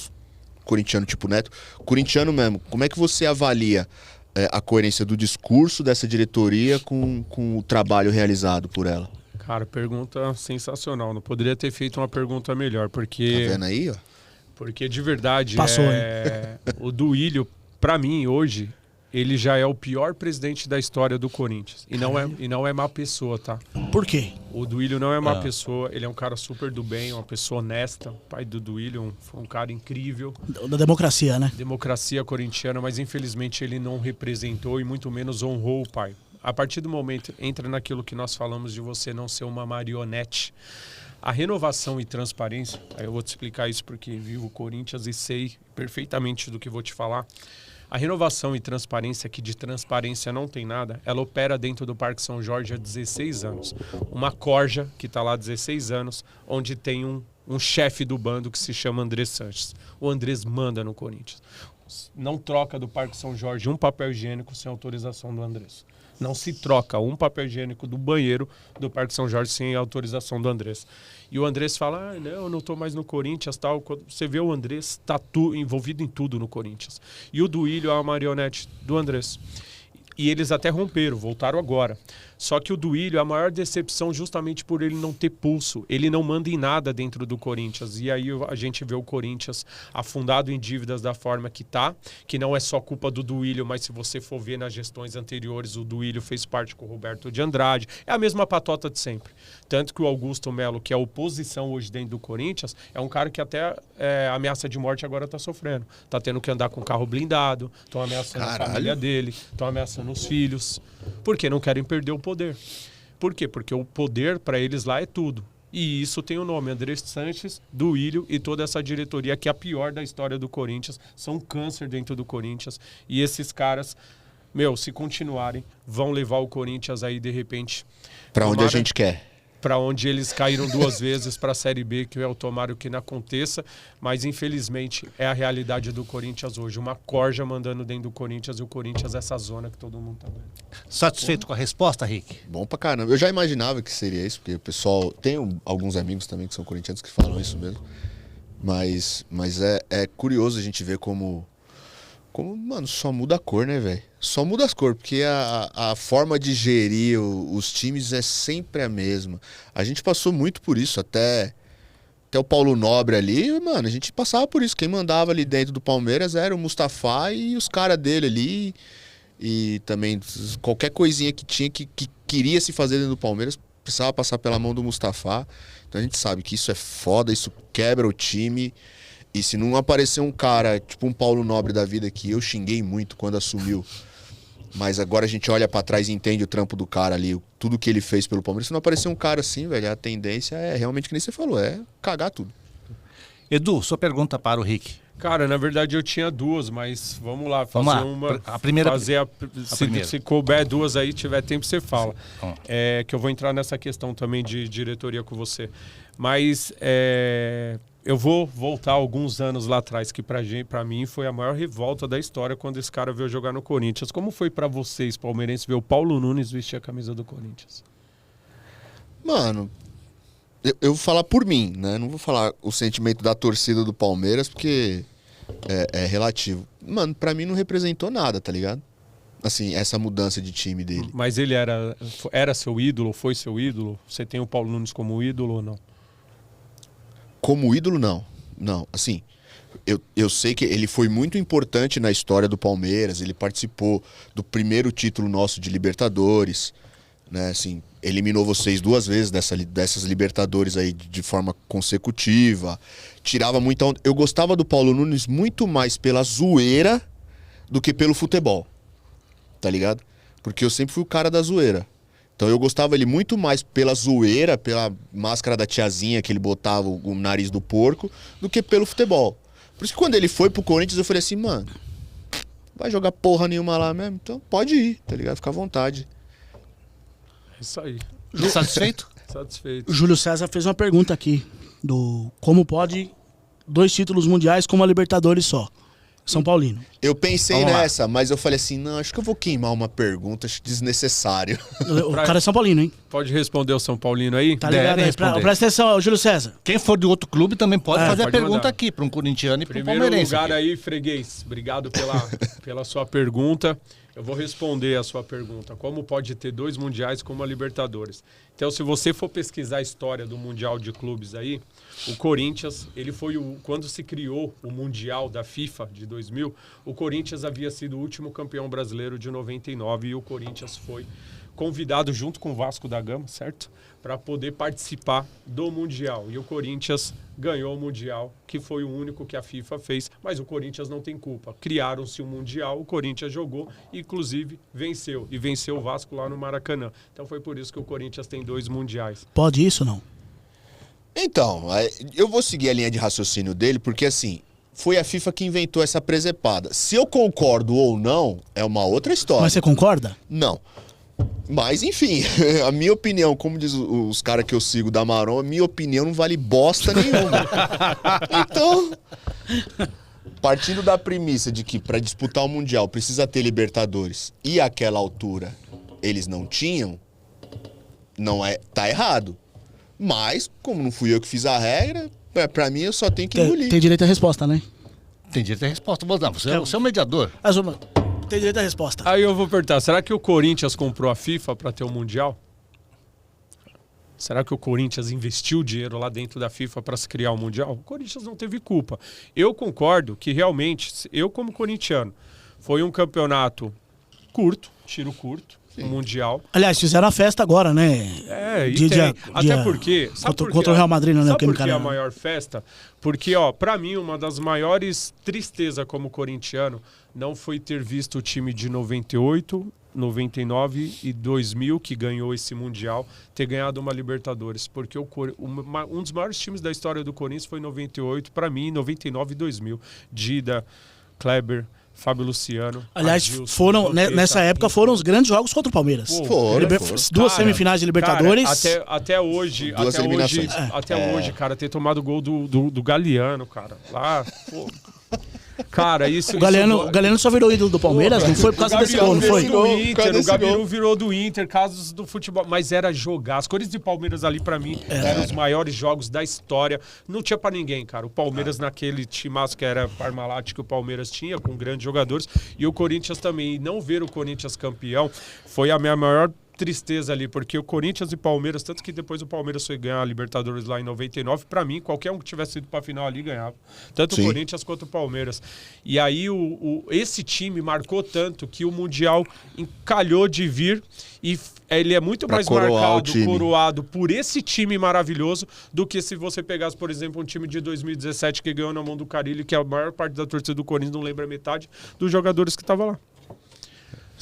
corintiano tipo Neto, corintiano mesmo, como é que você avalia a coerência do discurso dessa diretoria com o trabalho realizado por ela? Cara, pergunta sensacional. Não poderia ter feito uma pergunta melhor, porque... Tá vendo aí, ó? Porque, de verdade, Passou, o Duílio, pra mim, hoje, ele já é o pior presidente da história do Corinthians. E não é má pessoa, tá? Por quê? O Duílio não é má pessoa, ele é um cara super do bem, uma pessoa honesta. O pai do Duílio foi um cara incrível. Da democracia, né? Democracia corintiana, mas infelizmente ele não representou e muito menos honrou o pai. A partir do momento, entra naquilo que nós falamos de você não ser uma marionete. A renovação e transparência, aí eu vou te explicar isso porque vivo o Corinthians e sei perfeitamente do que vou te falar. A renovação e transparência, que de transparência não tem nada, ela opera dentro do Parque São Jorge há 16 anos. Uma corja que está lá há 16 anos, onde tem um chefe do bando que se chama Andrés Sanches. O Andrés manda no Corinthians. Não troca do Parque São Jorge um papel higiênico sem autorização do Andrés. Não se troca um papel higiênico do banheiro do Parque São Jorge sem autorização do Andrés. E o Andrés fala, não, eu não estou mais no Corinthians, tal. Quando você vê o Andrés, está envolvido em tudo no Corinthians. E o Duílio é a marionete do Andrés. E eles até romperam, voltaram agora. Só que o Duílio é a maior decepção justamente por ele não ter pulso. Ele não manda em nada dentro do Corinthians. E aí a gente vê o Corinthians afundado em dívidas da forma que tá, que não é só culpa do Duílio, mas se você for ver nas gestões anteriores, o Duílio fez parte com o Roberto de Andrade. É a mesma patota de sempre. Tanto que o Augusto Melo, que é a oposição hoje dentro do Corinthians, é um cara que até ameaça de morte agora tá sofrendo. Tá tendo que andar com carro blindado, estão ameaçando a família dele, estão ameaçando os filhos, porque não querem perder o poder. Por quê? Porque o poder para eles lá é tudo. E isso tem o nome, Andrés Sanches, Duílio e toda essa diretoria que é a pior da história do Corinthians, são um câncer dentro do Corinthians. E esses caras, se continuarem, vão levar o Corinthians aí de repente... Para onde a gente quer. Para onde eles caíram 2 vezes para a Série B, que eu tomara que não aconteça, mas infelizmente é a realidade do Corinthians hoje. Uma corja mandando dentro do Corinthians e o Corinthians é essa zona que todo mundo tá vendo. Satisfeito com a resposta, Rick? Bom pra caramba. Eu já imaginava que seria isso, porque o pessoal... Tem alguns amigos também que são corintianos que falam isso mesmo. Mas é curioso a gente ver como Como, mano, só muda a cor, né, velho? Só muda as cores, porque a forma de gerir os times é sempre a mesma. A gente passou muito por isso, até o Paulo Nobre ali, mano, a gente passava por isso. Quem mandava ali dentro do Palmeiras era o Mustafa e os caras dele ali. E também qualquer coisinha que tinha que queria se fazer dentro do Palmeiras precisava passar pela mão do Mustafa. Então a gente sabe que isso é foda, isso quebra o time. E se não aparecer um cara, tipo um Paulo Nobre da vida, que eu xinguei muito quando assumiu, mas agora a gente olha pra trás e entende o trampo do cara ali, tudo que ele fez pelo Palmeiras. Se não aparecer um cara assim, velho, a tendência é realmente, que nem você falou, é cagar tudo. Edu, sua pergunta para o Rick. Cara, na verdade eu tinha duas, mas vamos lá, uma. A primeira. Se couber duas aí, tiver tempo, você fala. Que eu vou entrar nessa questão também de diretoria com você. Mas eu vou voltar alguns anos lá atrás, que pra mim foi a maior revolta da história quando esse cara veio jogar no Corinthians. Como foi pra vocês, palmeirenses, ver o Paulo Nunes vestir a camisa do Corinthians? Mano, eu vou falar por mim, né? Não vou falar o sentimento da torcida do Palmeiras, porque é relativo. Mano, pra mim não representou nada, tá ligado? Assim, essa mudança de time dele. Mas ele era seu ídolo, foi seu ídolo? Você tem o Paulo Nunes como ídolo ou não? Como ídolo, não. Não, assim, eu sei que ele foi muito importante na história do Palmeiras, ele participou do primeiro título nosso de Libertadores, né, assim, eliminou vocês 2 vezes dessas Libertadores aí de forma consecutiva, tirava muita onda. Eu gostava do Paulo Nunes muito mais pela zoeira do que pelo futebol, tá ligado? Porque eu sempre fui o cara da zoeira. Então eu gostava ele muito mais pela zoeira, pela máscara da tiazinha que ele botava o nariz do porco, do que pelo futebol. Por isso que quando ele foi pro Corinthians eu falei assim, mano, vai jogar porra nenhuma lá mesmo? Então pode ir, tá ligado? Fica à vontade. É isso aí. Satisfeito? Satisfeito. O Júlio César fez uma pergunta aqui, do como pode 2 títulos mundiais com uma Libertadores só. São Paulino. Eu pensei nessa, mas eu falei assim, não, acho que eu vou queimar uma pergunta, acho desnecessário. O cara é São Paulino, hein? Pode responder o São Paulino aí? Tá ligado aí? Presta atenção, Júlio César. Quem for de outro clube também pode fazer pode a pergunta mandar. aqui, para um corintiano e para um Primeiro palmeirense. lugar aí, freguês. Obrigado pela sua pergunta. Eu vou responder a sua pergunta. Como pode ter 2 mundiais com uma Libertadores? Então, se você for pesquisar a história do Mundial de Clubes aí, o Corinthians, ele foi quando se criou o Mundial da FIFA de 2000, o Corinthians havia sido o último campeão brasileiro de 99 e o Corinthians foi convidado junto com o Vasco da Gama, certo? Para poder participar do Mundial. E o Corinthians ganhou o Mundial, que foi o único que a FIFA fez, mas o Corinthians não tem culpa. Criaram-se o Mundial, o Corinthians jogou, inclusive venceu. E venceu o Vasco lá no Maracanã. Então foi por isso que o Corinthians tem 2 mundiais. Pode isso ou não? Então, eu vou seguir a linha de raciocínio dele, porque assim, foi a FIFA que inventou essa presepada. Se eu concordo ou não, é uma outra história. Mas você concorda? Não. Mas, enfim, a minha opinião, como diz os caras que eu sigo da Marrom, a minha opinião não vale bosta nenhuma. Então, partindo da premissa de que para disputar o Mundial precisa ter Libertadores e àquela altura eles não tinham, tá errado. Mas, como não fui eu que fiz a regra, pra mim eu só tenho que engolir. Tem direito à resposta, né? Tem direito à resposta. Você é o mediador. Tem direito à resposta. Aí eu vou perguntar, será que o Corinthians comprou a FIFA para ter o Mundial? Será que o Corinthians investiu dinheiro lá dentro da FIFA para se criar o Mundial? O Corinthians não teve culpa. Eu concordo que realmente, eu como corintiano, foi um campeonato curto, tiro curto, um Mundial. Aliás, fizeram a festa agora, né? Até porque... Contra o Real Madrid, né? Sabe por que é a maior festa? Porque, pra mim, uma das maiores tristezas como corintiano não foi ter visto o time de 98, 99 e 2000, que ganhou esse Mundial, ter ganhado uma Libertadores. Porque um dos maiores times da história do Corinthians foi 98, pra mim, 99 e 2000. Dida, Kleber, Fábio Luciano. Aliás, Adilson, nessa época foram os grandes jogos contra o Palmeiras. Foram. 2 semifinais de Libertadores. Cara, até hoje, cara, ter tomado o gol do Galeano, cara. Lá, pô. Cara, isso... O Galeno só virou ídolo do Palmeiras, não foi por causa desse gol, não foi? O Gabiru virou do Inter, casos do futebol, mas era jogar. As cores de Palmeiras ali, pra mim, eram os maiores jogos da história. Não tinha pra ninguém, cara. O Palmeiras naquele timaço que era Parmalat que o Palmeiras tinha, com grandes jogadores, e o Corinthians também. E não ver o Corinthians campeão foi a minha maior tristeza ali, porque o Corinthians e Palmeiras, tanto que depois o Palmeiras foi ganhar a Libertadores lá em 99, pra mim, qualquer um que tivesse ido pra final ali ganhava. Tanto o Corinthians quanto o Palmeiras. E aí esse time marcou tanto que o Mundial encalhou de vir e ele é muito mais coroado por esse time maravilhoso do que se você pegasse, por exemplo, um time de 2017 que ganhou na mão do Carille, que a maior parte da torcida do Corinthians não lembra metade dos jogadores que estavam lá.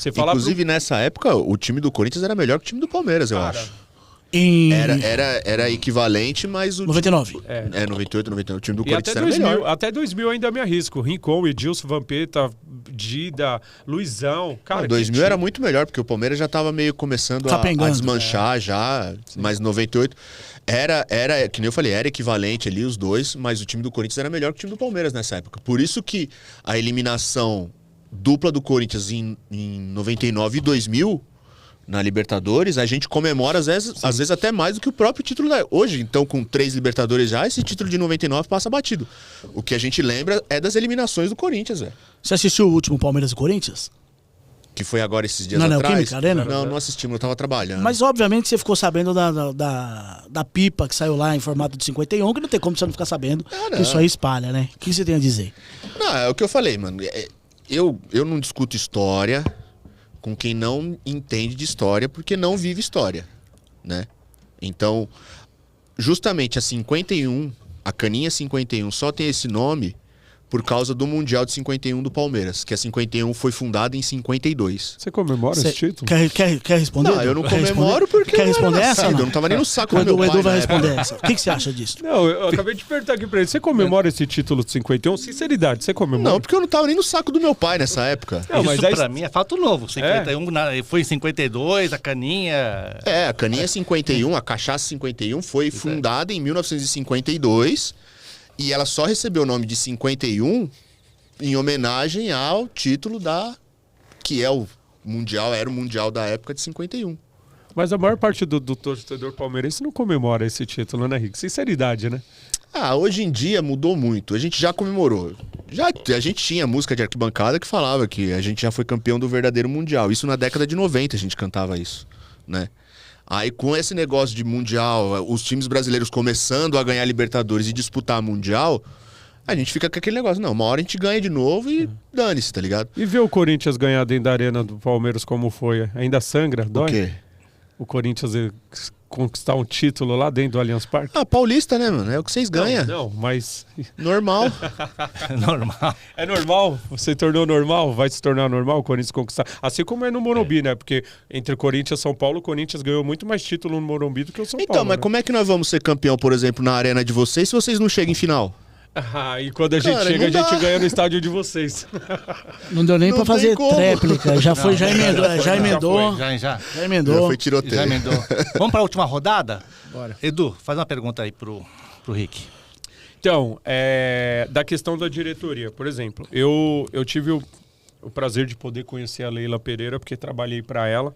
Inclusive, nessa época, o time do Corinthians era melhor que o time do Palmeiras, eu acho. Era equivalente, mas o 99. 98, 99. O time do E Corinthians até era 2000, melhor. até 2000 ainda me arrisco. Rincon, Edilson, Vampeta, Dida, Luizão. Cara, 2000 era muito melhor, porque o Palmeiras já estava meio começando a desmanchar já, mas 98... Era, que nem eu falei, era equivalente ali os dois, mas o time do Corinthians era melhor que o time do Palmeiras nessa época. Por isso que a eliminação dupla do Corinthians em 99 e 2000 na Libertadores, a gente comemora às vezes até mais do que o próprio título hoje. Então, com 3 Libertadores já, esse título de 99 passa batido. O que a gente lembra é das eliminações do Corinthians, velho. Você assistiu o último Palmeiras e Corinthians? Que foi agora esses dias atrás? Neoquímica Arena? Não assistimos, eu tava trabalhando. Mas obviamente você ficou sabendo da pipa que saiu lá em formato de 51, que não tem como você não ficar sabendo que isso aí espalha, né? O que você tem a dizer? Não, é o que eu falei, mano. Eu não discuto história com quem não entende de história, porque não vive história, né? Então, justamente a 51, a caninha 51 só tem esse nome por causa do Mundial de 51 do Palmeiras, que a 51 foi fundada em 52. Você comemora esse título? Quer responder? Não, eu não comemoro porque quer responder essa? Eu não tava nem no saco do meu pai. O Edu vai responder essa. O que você acha disso? Não, eu acabei de perguntar aqui pra ele. Você comemora esse título de 51? Sinceridade, você comemora? Não, porque eu não tava nem no saco do meu pai nessa época. Não, mas isso pra mim é fato novo. 51 foi em 52, a caninha... A caninha 51, a cachaça 51 foi fundada em 1952... E ela só recebeu o nome de 51 em homenagem ao título que é o Mundial, era o Mundial da época de 51. Mas a maior parte do torcedor palmeirense não comemora esse título, né, Rick? Sinceridade, né? Hoje em dia mudou muito. A gente já comemorou. A gente tinha música de arquibancada que falava que a gente já foi campeão do verdadeiro Mundial. Isso na década de 90 a gente cantava isso, né? Aí com esse negócio de Mundial, os times brasileiros começando a ganhar Libertadores e disputar Mundial, a gente fica com aquele negócio, não, uma hora a gente ganha de novo e dane-se, tá ligado? E ver o Corinthians ganhar dentro da arena do Palmeiras como foi, ainda sangra? Dói? O quê? O Corinthians conquistar um título lá dentro do Allianz Parque? Paulista, né, mano? É o que vocês ganham. Não, mas... Normal. Normal. É normal? Você tornou normal? Vai se tornar normal o Corinthians conquistar? Assim como é no Morumbi, né? Porque entre Corinthians e São Paulo, o Corinthians ganhou muito mais título no Morumbi do que o São Paulo. Então, mas né? como é que nós vamos ser campeão, por exemplo, na arena de vocês se vocês não chegam em final? E quando a gente chega, a gente ganha no estádio de vocês. Não deu nem pra fazer tréplica. Já emendou. Já emendou. Já foi tiroteio. Já emendou. Vamos pra última rodada? Bora. Edu, faz uma pergunta aí pro Rick. Então, da questão da diretoria, por exemplo, eu tive o prazer de poder conhecer a Leila Pereira, porque trabalhei para ela.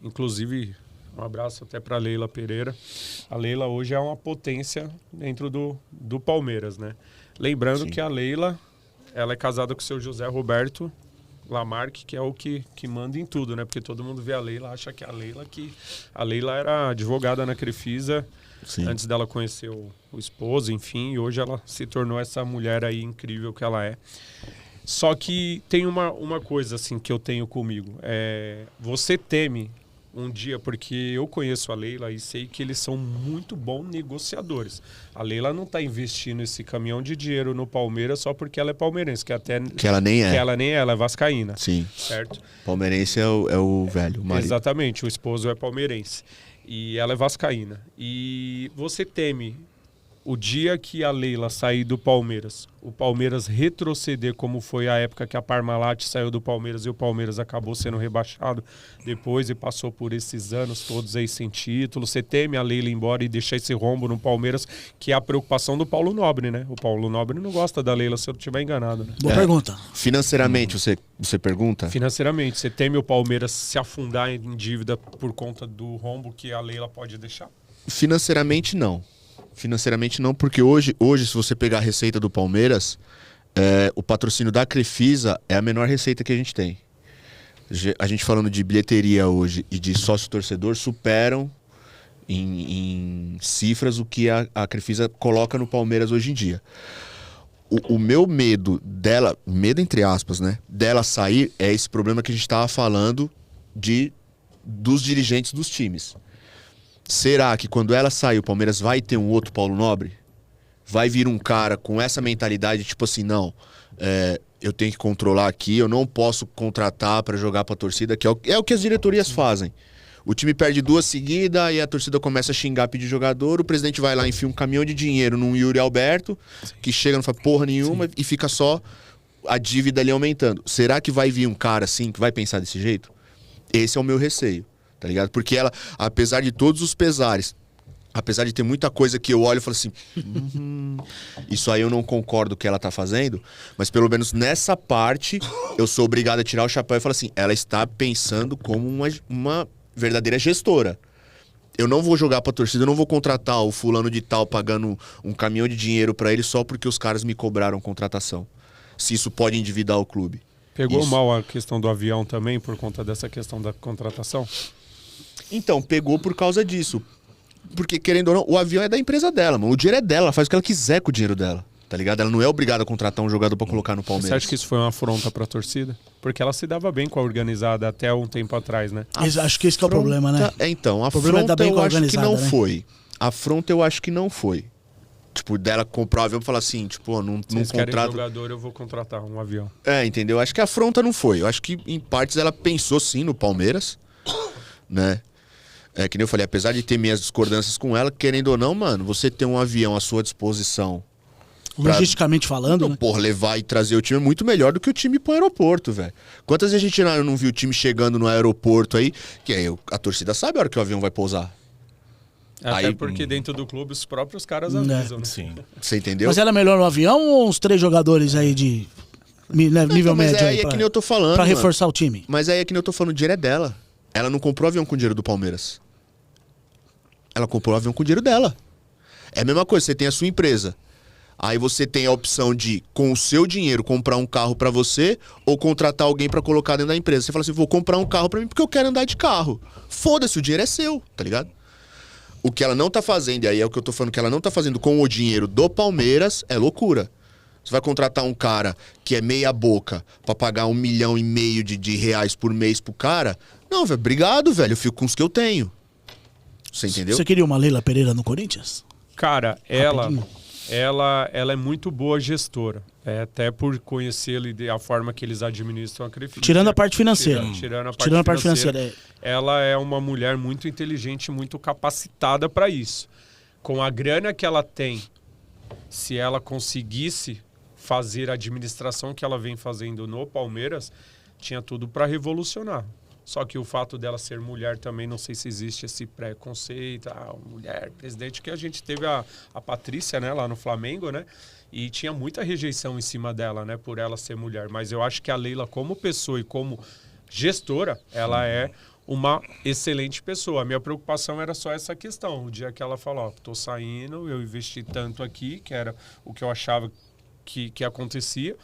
Inclusive, um abraço até para a Leila Pereira. A Leila hoje é uma potência dentro do Palmeiras, né? Lembrando que a Leila, ela é casada com o seu José Roberto Lamarque, que é o que manda em tudo, né? Porque todo mundo vê a Leila, acha que a Leila era advogada na Crefisa, antes dela conhecer o esposo, enfim, e hoje ela se tornou essa mulher aí incrível que ela é. Só que tem uma coisa assim que eu tenho comigo. Você teme um dia, porque eu conheço a Leila e sei que eles são muito bons negociadores. A Leila não está investindo esse caminhão de dinheiro no Palmeiras só porque ela é palmeirense, que ela nem é. Que ela nem é, ela é vascaína. Sim. Certo? Palmeirense é o velho, o marido. Exatamente, o esposo é palmeirense. E ela é vascaína. E você teme o dia que a Leila sair do Palmeiras, o Palmeiras retroceder como foi a época que a Parmalat saiu do Palmeiras e o Palmeiras acabou sendo rebaixado depois e passou por esses anos todos aí sem título, você teme a Leila ir embora e deixar esse rombo no Palmeiras, que é a preocupação do Paulo Nobre, né? O Paulo Nobre não gosta da Leila, se eu não estiver enganado, né? Boa pergunta. Financeiramente, você pergunta? Financeiramente, você teme o Palmeiras se afundar em dívida por conta do rombo que a Leila pode deixar? Financeiramente, não. Financeiramente não, porque hoje se você pegar a receita do Palmeiras, o patrocínio da Crefisa é a menor receita que a gente tem. A gente falando de bilheteria hoje e de sócio-torcedor superam em cifras o que a Crefisa coloca no Palmeiras hoje em dia. O meu medo dela, medo entre aspas, né, dela sair é esse problema que a gente estava falando dos dirigentes dos times. Será que quando ela sair o Palmeiras vai ter um outro Paulo Nobre? Vai vir um cara com essa mentalidade, tipo assim, não, eu tenho que controlar aqui, eu não posso contratar para jogar para a torcida, que é o que as diretorias fazem. O time perde 2 seguidas e a torcida começa a xingar, pedir jogador, o presidente vai lá, enfia um caminhão de dinheiro num Yuri Alberto, que chega, não faz porra nenhuma e fica só a dívida ali aumentando. Será que vai vir um cara assim que vai pensar desse jeito? Esse é o meu receio. Tá ligado? Porque ela, apesar de todos os pesares, apesar de ter muita coisa que eu olho e falo assim, isso aí eu não concordo que ela tá fazendo, mas pelo menos nessa parte eu sou obrigado a tirar o chapéu e falar assim, ela está pensando como uma verdadeira gestora. Eu não vou jogar pra torcida, eu não vou contratar o fulano de tal pagando um caminhão de dinheiro pra ele só porque os caras me cobraram contratação. Se isso pode endividar o clube. Pegou mal a questão do avião também por conta dessa questão da contratação? Então, pegou por causa disso. Porque, querendo ou não, o avião é da empresa dela, mano. O dinheiro é dela, ela faz o que ela quiser com o dinheiro dela, tá ligado? Ela não é obrigada a contratar um jogador pra colocar no Palmeiras. Você acha que isso foi uma afronta pra torcida? Porque ela se dava bem com a organizada até um tempo atrás, né? Acho que esse que é o problema, né? Então, a problema é afronta dar bem com eu a acho que organizada, não né? foi. A afronta eu acho que não foi. Tipo, dela comprar o avião e falar assim, tipo, não Vocês querem contrata... jogador, eu vou contratar um avião. Entendeu? Acho que a afronta não foi. Eu acho que, em partes, ela pensou sim no Palmeiras, né? Que nem eu falei, apesar de ter minhas discordâncias com ela, querendo ou não, mano, você ter um avião à sua disposição... Logisticamente falando, né? Por levar e trazer o time é muito melhor do que o time ir pro aeroporto, velho. Quantas vezes a gente não viu o time chegando no aeroporto aí, que aí a torcida sabe a hora que o avião vai pousar. Até Aí, porque dentro do clube os próprios caras avisam, né? Sim. Você entendeu? Mas ela é melhor no avião ou uns 3 jogadores aí de nível mas médio? aí é que nem eu tô falando, Pra mano. reforçar o time. Mas aí é que nem eu tô falando, o dinheiro é dela. Ela não comprou avião com o dinheiro do Palmeiras. Ela comprou o avião com o dinheiro dela. É a mesma coisa, você tem a sua empresa. Aí você tem a opção de, com o seu dinheiro, comprar um carro pra você ou contratar alguém pra colocar dentro da empresa. Você fala assim, vou comprar um carro pra mim porque eu quero andar de carro. Foda-se, o dinheiro é seu, tá ligado? O que ela não tá fazendo, e aí é o que eu tô falando, que ela não tá fazendo com o dinheiro do Palmeiras, é loucura. Você vai contratar um cara que é meia boca pra pagar 1,5 milhão de reais por mês pro cara? Não, velho, obrigado, velho, eu fico com os que eu tenho. Você entendeu? Você queria uma Leila Pereira no Corinthians? Cara, ela é muito boa gestora. Até por conhecê-la e a forma que eles administram a Crefisa. Tirando a parte financeira. Tirando a parte financeira. Ela é uma mulher muito inteligente, muito capacitada para isso. Com a grana que ela tem, se ela conseguisse fazer a administração que ela vem fazendo no Palmeiras, tinha tudo para revolucionar. Só que o fato dela ser mulher também, não sei se existe esse preconceito, mulher, presidente, que a gente teve a Patrícia, né, lá no Flamengo, né, e tinha muita rejeição em cima dela, né, por ela ser mulher. Mas eu acho que a Leila, como pessoa e como gestora, ela é uma excelente pessoa. A minha preocupação era só essa questão. O dia que ela falou, tô saindo, eu investi tanto aqui, que era o que eu achava que acontecia,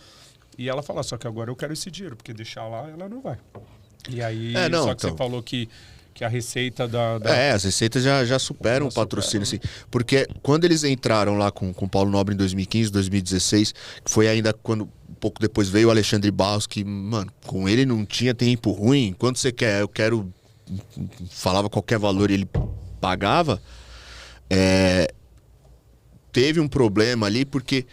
e ela falou, só que agora eu quero esse dinheiro, porque deixar lá, ela não vai. E aí, só que você falou que a receita da... as receitas já superam o patrocínio, assim. Porque quando eles entraram lá com o Paulo Nobre em 2015, 2016, que foi ainda quando, um pouco depois veio o Alexandre Barros, que, mano, com ele não tinha tempo ruim. Quanto você quer? Eu quero... Falava qualquer valor e ele pagava. Teve um problema ali, porque...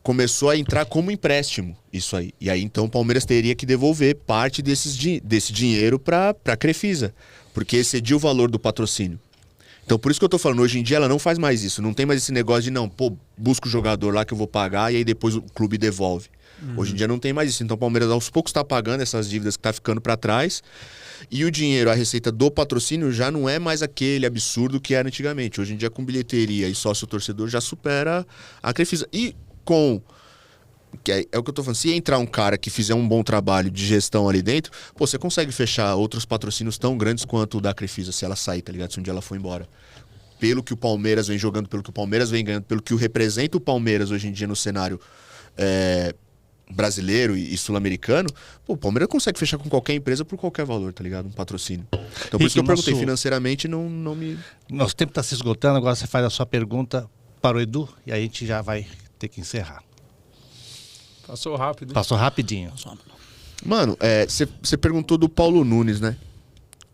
começou a entrar como empréstimo isso aí. E aí, então, o Palmeiras teria que devolver parte desse dinheiro para a Crefisa, porque excediu o valor do patrocínio. Então, por isso que eu tô falando, hoje em dia ela não faz mais isso. Não tem mais esse negócio de, não, pô, busca o jogador lá que eu vou pagar e aí depois o clube devolve. Hoje em dia não tem mais isso. Então o Palmeiras aos poucos tá pagando essas dívidas que tá ficando para trás. E o dinheiro, a receita do patrocínio já não é mais aquele absurdo que era antigamente. Hoje em dia com bilheteria e sócio-torcedor já supera a Crefisa. E com... que é o que eu tô falando, se entrar um cara que fizer um bom trabalho de gestão ali dentro, pô, você consegue fechar outros patrocínios tão grandes quanto o da Crefisa, se ela sair, tá ligado? Se um dia ela for embora. Pelo que o Palmeiras vem jogando, pelo que o Palmeiras vem ganhando, pelo que representa o Palmeiras hoje em dia no cenário brasileiro e sul-americano, pô, o Palmeiras consegue fechar com qualquer empresa por qualquer valor, tá ligado? Um patrocínio. Então por isso que eu perguntei, financeiramente não me... Nosso tempo tá se esgotando, agora você faz a sua pergunta para o Edu e aí a gente já vai ter que encerrar. Passou rápido. Passou rapidinho. Mano, você perguntou do Paulo Nunes, né?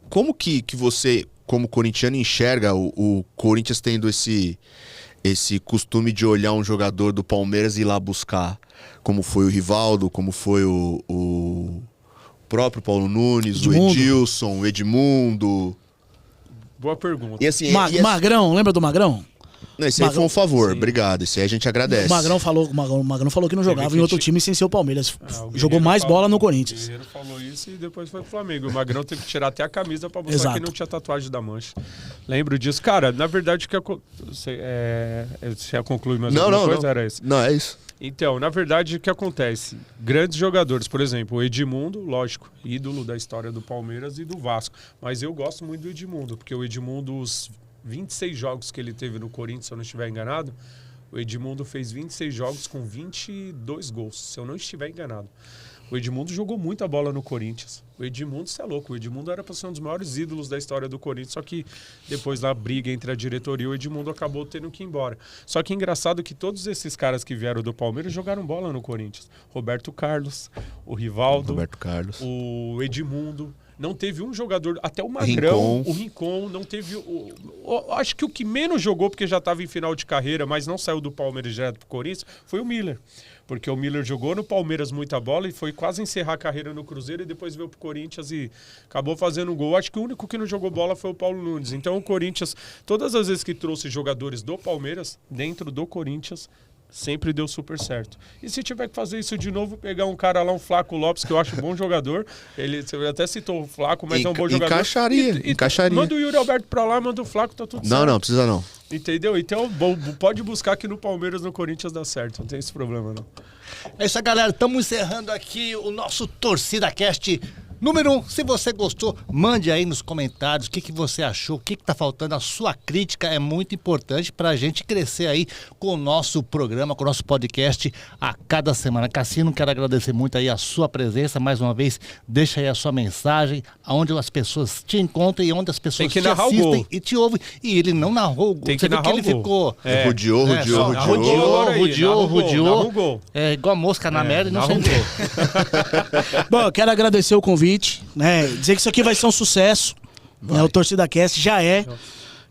Como que você, como corintiano, enxerga o Corinthians tendo esse costume de olhar um jogador do Palmeiras e ir lá buscar? Como foi o Rivaldo, como foi o próprio Paulo Nunes, Edmundo. O Edilson, o Edmundo. Boa pergunta. E assim, Magrão, lembra do Magrão? Não, esse aí foi um favor, obrigado. Esse aí a gente agradece. O Magrão falou que não jogava em outro time sem ser o Palmeiras. Jogou mais bola no Corinthians. O Guerreiro falou isso e depois foi pro Flamengo. O Magrão teve que tirar até a camisa pra mostrar que não tinha tatuagem da mancha. Lembro disso. Cara, na verdade, você já conclui mais alguma coisa? Não. Era isso? Não, é isso. Então, na verdade, o que acontece? Grandes jogadores, por exemplo, o Edmundo, lógico, ídolo da história do Palmeiras e do Vasco. Mas eu gosto muito do Edmundo, porque o Edmundo, os 26 jogos que ele teve no Corinthians, se eu não estiver enganado, o Edmundo fez 26 jogos com 22 gols, se eu não estiver enganado. O Edmundo jogou muita bola no Corinthians. O Edmundo, você é louco, o Edmundo era para ser um dos maiores ídolos da história do Corinthians, só que depois da briga entre a diretoria, o Edmundo acabou tendo que ir embora. Só que engraçado que todos esses caras que vieram do Palmeiras jogaram bola no Corinthians. Roberto Carlos, o Rivaldo, o Edmundo. Não teve um jogador, até o Magrão, o Rincon, não teve... acho que o que menos jogou, porque já estava em final de carreira, mas não saiu do Palmeiras direto pro Corinthians, foi o Miller. Porque o Miller jogou no Palmeiras muita bola e foi quase encerrar a carreira no Cruzeiro e depois veio pro Corinthians e acabou fazendo um gol. Acho que o único que não jogou bola foi o Paulo Nunes. Então o Corinthians, todas as vezes que trouxe jogadores do Palmeiras, dentro do Corinthians, sempre deu super certo. E se tiver que fazer isso de novo, pegar um cara lá, um Flaco Lopes, que eu acho bom jogador, você até citou o Flaco, mas é um bom jogador. Encaixaria. Manda o Yuri Alberto pra lá, manda o Flaco, tá tudo certo. Não precisa não. Entendeu? Então pode buscar que no Palmeiras, no Corinthians dá certo, não tem esse problema não. É isso aí, galera, estamos encerrando aqui o nosso Torcida Cast número 1. Se você gostou, mande aí nos comentários o que você achou, o que tá faltando. A sua crítica é muito importante pra gente crescer aí com o nosso programa, com o nosso podcast a cada semana. Cassino, quero agradecer muito aí a sua presença. Mais uma vez, deixa aí a sua mensagem, aonde as pessoas te encontram e onde as pessoas te assistem e te ouvem. E ele não narrou o gol. Tem que narrar o gol. Ficou... Rodeou. Rodeou. É igual a mosca na merda e não sei. Bom, eu quero agradecer o convite, né? Dizer que isso aqui vai ser um sucesso. Né? O Torcida Cast já é.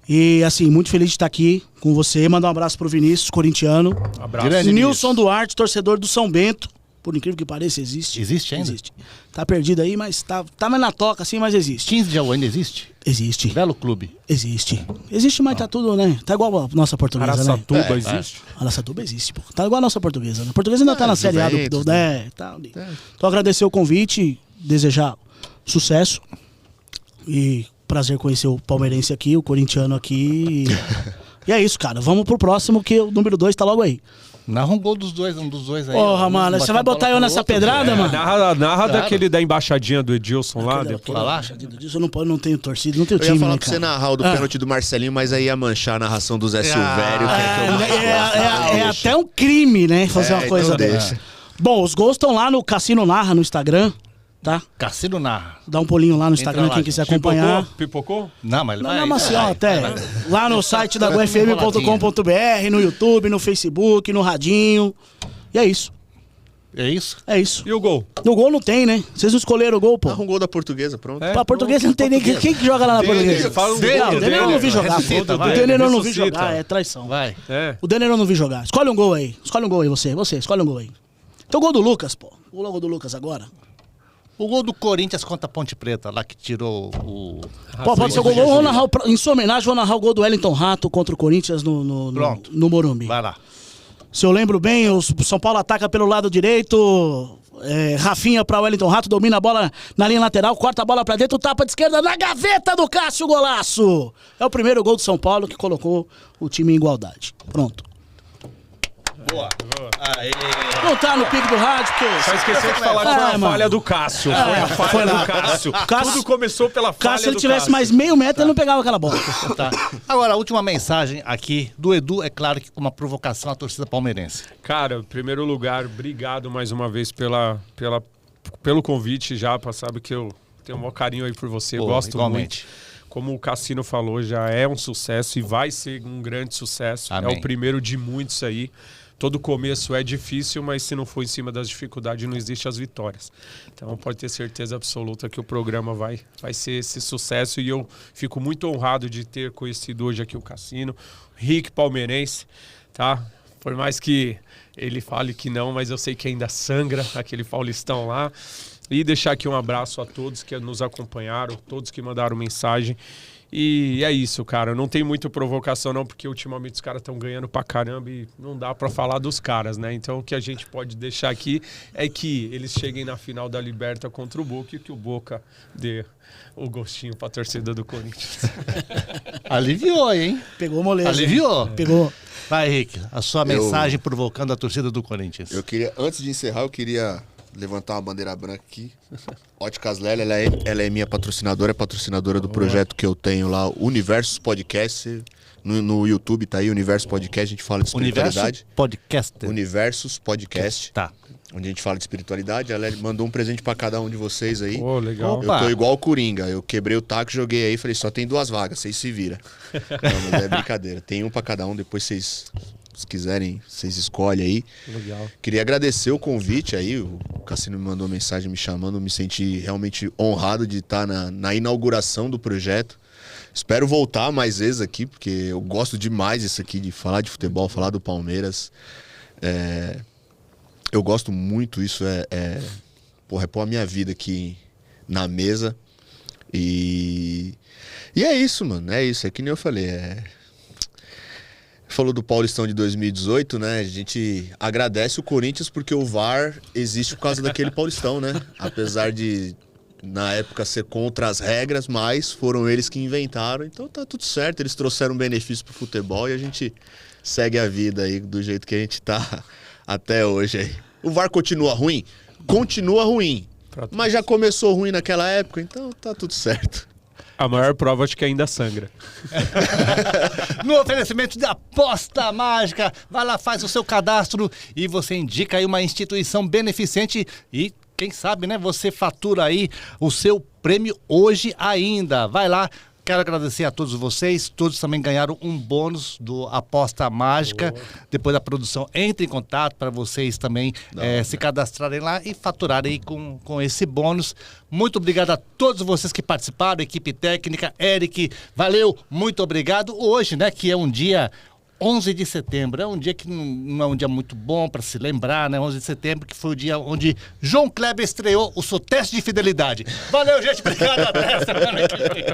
E assim, muito feliz de estar aqui com você. Mandar um abraço pro Vinícius, corintiano. Abraço. Nilson Duarte, torcedor do São Bento. Por incrível que pareça, existe. Existe ainda? Existe. Tá perdido aí, mas tá mais na toca assim, mas existe. 15 de Jaú ainda existe? Existe. Belo clube? Existe. Existe, mas tá tudo, né? Tá igual a nossa portuguesa, Araçatuba existe? Araçatuba existe, pô. Tá igual a nossa portuguesa. A portuguesa ainda tá na Série A do tá. Então agradecer o convite, desejar sucesso e prazer conhecer o palmeirense aqui, o corintiano aqui. E é isso, cara. Vamos pro próximo, que o número 2 tá logo aí. Narra um gol dos dois, um dos dois aí. Porra, mano, você vai botar eu nessa pedrada, mano? Narra daquele da embaixadinha do Edilson lá. Depois. Eu não tenho torcida, não tenho time, né, cara? Eu ia falar pra você narrar o do pênalti do Marcelinho, mas aí ia manchar a narração do Zé Silvério. É até um crime, né? Fazer uma coisa dessa. Bom, os gols estão lá no Cassino Narra, no Instagram. Tá? Cassino Narra. Dá um pulinho lá no Instagram, quem quiser acompanhar. Pipocou? Não, mas ele vai. Não, mas até. Lá no site da GoFM.com.br, no YouTube, no Facebook, no Radinho. E é isso. É isso? É isso. E o gol? O gol não tem, né? Vocês não escolheram o gol, pô. Um gol da Portuguesa, pronto. Pra Portuguesa não tem nem. Quem que joga lá na Portuguesa? O Denner eu não vi jogar. O Denner eu não vi jogar, é traição. Vai. O Denner eu não vi jogar. Escolhe um gol aí. Escolhe um gol aí, você. Escolhe um gol aí. Então o gol do Lucas, pô. O logo do Lucas agora. O gol do Corinthians contra a Ponte Preta, lá que tirou o... Pode ser o gol. Vou narrar, em sua homenagem, vou narrar o gol do Wellington Rato contra o Corinthians no Morumbi. Vai lá. Se eu lembro bem, o São Paulo ataca pelo lado direito, Rafinha para Wellington Rato, domina a bola na linha lateral, corta a bola para dentro, tapa de esquerda na gaveta do Cássio, golaço! É o primeiro gol do São Paulo que colocou o time em igualdade. Pronto. Boa. Aê. Não tá no pique do rádio, porque... Só esqueceu de falar que foi a falha do Cássio. Foi a falha do Cássio. Cássio. Tudo começou pela falha do Cássio. Se ele tivesse mais meio metro, ele não pegava aquela bola. Tá. Agora, a última mensagem aqui do Edu, é claro que com uma provocação à torcida palmeirense. Cara, em primeiro lugar, obrigado mais uma vez pelo convite, Japa. Sabe que eu tenho um maior carinho aí por você. Pô, gosto igualmente. muito. Como o Cassino falou, já é um sucesso e vai ser um grande sucesso. Amém. É o primeiro de muitos aí. Todo começo é difícil, mas se não for em cima das dificuldades, não existe as vitórias. Então pode ter certeza absoluta que o programa vai ser esse sucesso e eu fico muito honrado de ter conhecido hoje aqui o Cassino, Rick palmeirense, tá? Por mais que ele fale que não, mas eu sei que ainda sangra aquele Paulistão lá. E deixar aqui um abraço a todos que nos acompanharam, todos que mandaram mensagem. E é isso, cara. Não tem muita provocação, não, porque ultimamente os caras estão ganhando pra caramba e não dá pra falar dos caras, né? Então o que a gente pode deixar aqui é que eles cheguem na final da Liberta contra o Boca e que o Boca dê o gostinho pra torcida do Corinthians. Aliviou, hein? Pegou moleza. Aliviou? Pegou. Vai, Rick, a sua mensagem provocando a torcida do Corinthians. Eu queria, antes de encerrar, eu queria levantar uma bandeira branca aqui. Óticas Lélia, ela é minha patrocinadora, é patrocinadora do projeto que eu tenho lá, Universos Podcast. No YouTube tá aí, Universos Podcast, a gente fala de espiritualidade. Universo Podcast. Universos Podcast. Tá. Onde a gente fala de espiritualidade. A Lélia mandou um presente pra cada um de vocês aí. Pô, legal. Eu tô igual o Coringa. Eu quebrei o taco, joguei aí, falei, só tem 2 vagas, vocês se viram. Não, mas é brincadeira. Tem um pra cada um, depois vocês... Se quiserem, vocês escolhem aí. Legal. Queria agradecer o convite aí. O Cassino me mandou mensagem me chamando. Me senti realmente honrado de estar na inauguração do projeto. Espero voltar mais vezes aqui, porque eu gosto demais disso aqui, de falar de futebol, falar do Palmeiras. Eu gosto muito, isso é pôr a minha vida aqui na mesa. E é isso, mano. É isso, é que nem eu falei. Falou do Paulistão de 2018, né? A gente agradece o Corinthians porque o VAR existe por causa daquele Paulistão, né? Apesar de, na época, ser contra as regras, mas foram eles que inventaram. Então tá tudo certo, eles trouxeram benefício pro futebol e a gente segue a vida aí do jeito que a gente tá até hoje aí. O VAR continua ruim? Continua ruim. Mas já começou ruim naquela época, então tá tudo certo. A maior prova acho que ainda sangra. No oferecimento da Aposta Mágica, vai lá, faz o seu cadastro e você indica aí uma instituição beneficente e quem sabe, né, você fatura aí o seu prêmio hoje ainda. Vai lá. Quero agradecer a todos vocês, todos também ganharam um bônus do Aposta Mágica. Boa. Depois da produção, entre em contato para vocês também se cadastrarem lá e faturarem com esse bônus. Muito obrigado a todos vocês que participaram, equipe técnica, Eric, valeu, muito obrigado. Hoje, né, que é um dia 11 de setembro, é um dia que não é um dia muito bom para se lembrar, né? 11 de setembro, que foi o dia onde João Kleber estreou o seu teste de fidelidade. Valeu, gente, obrigado, até a semana que vem.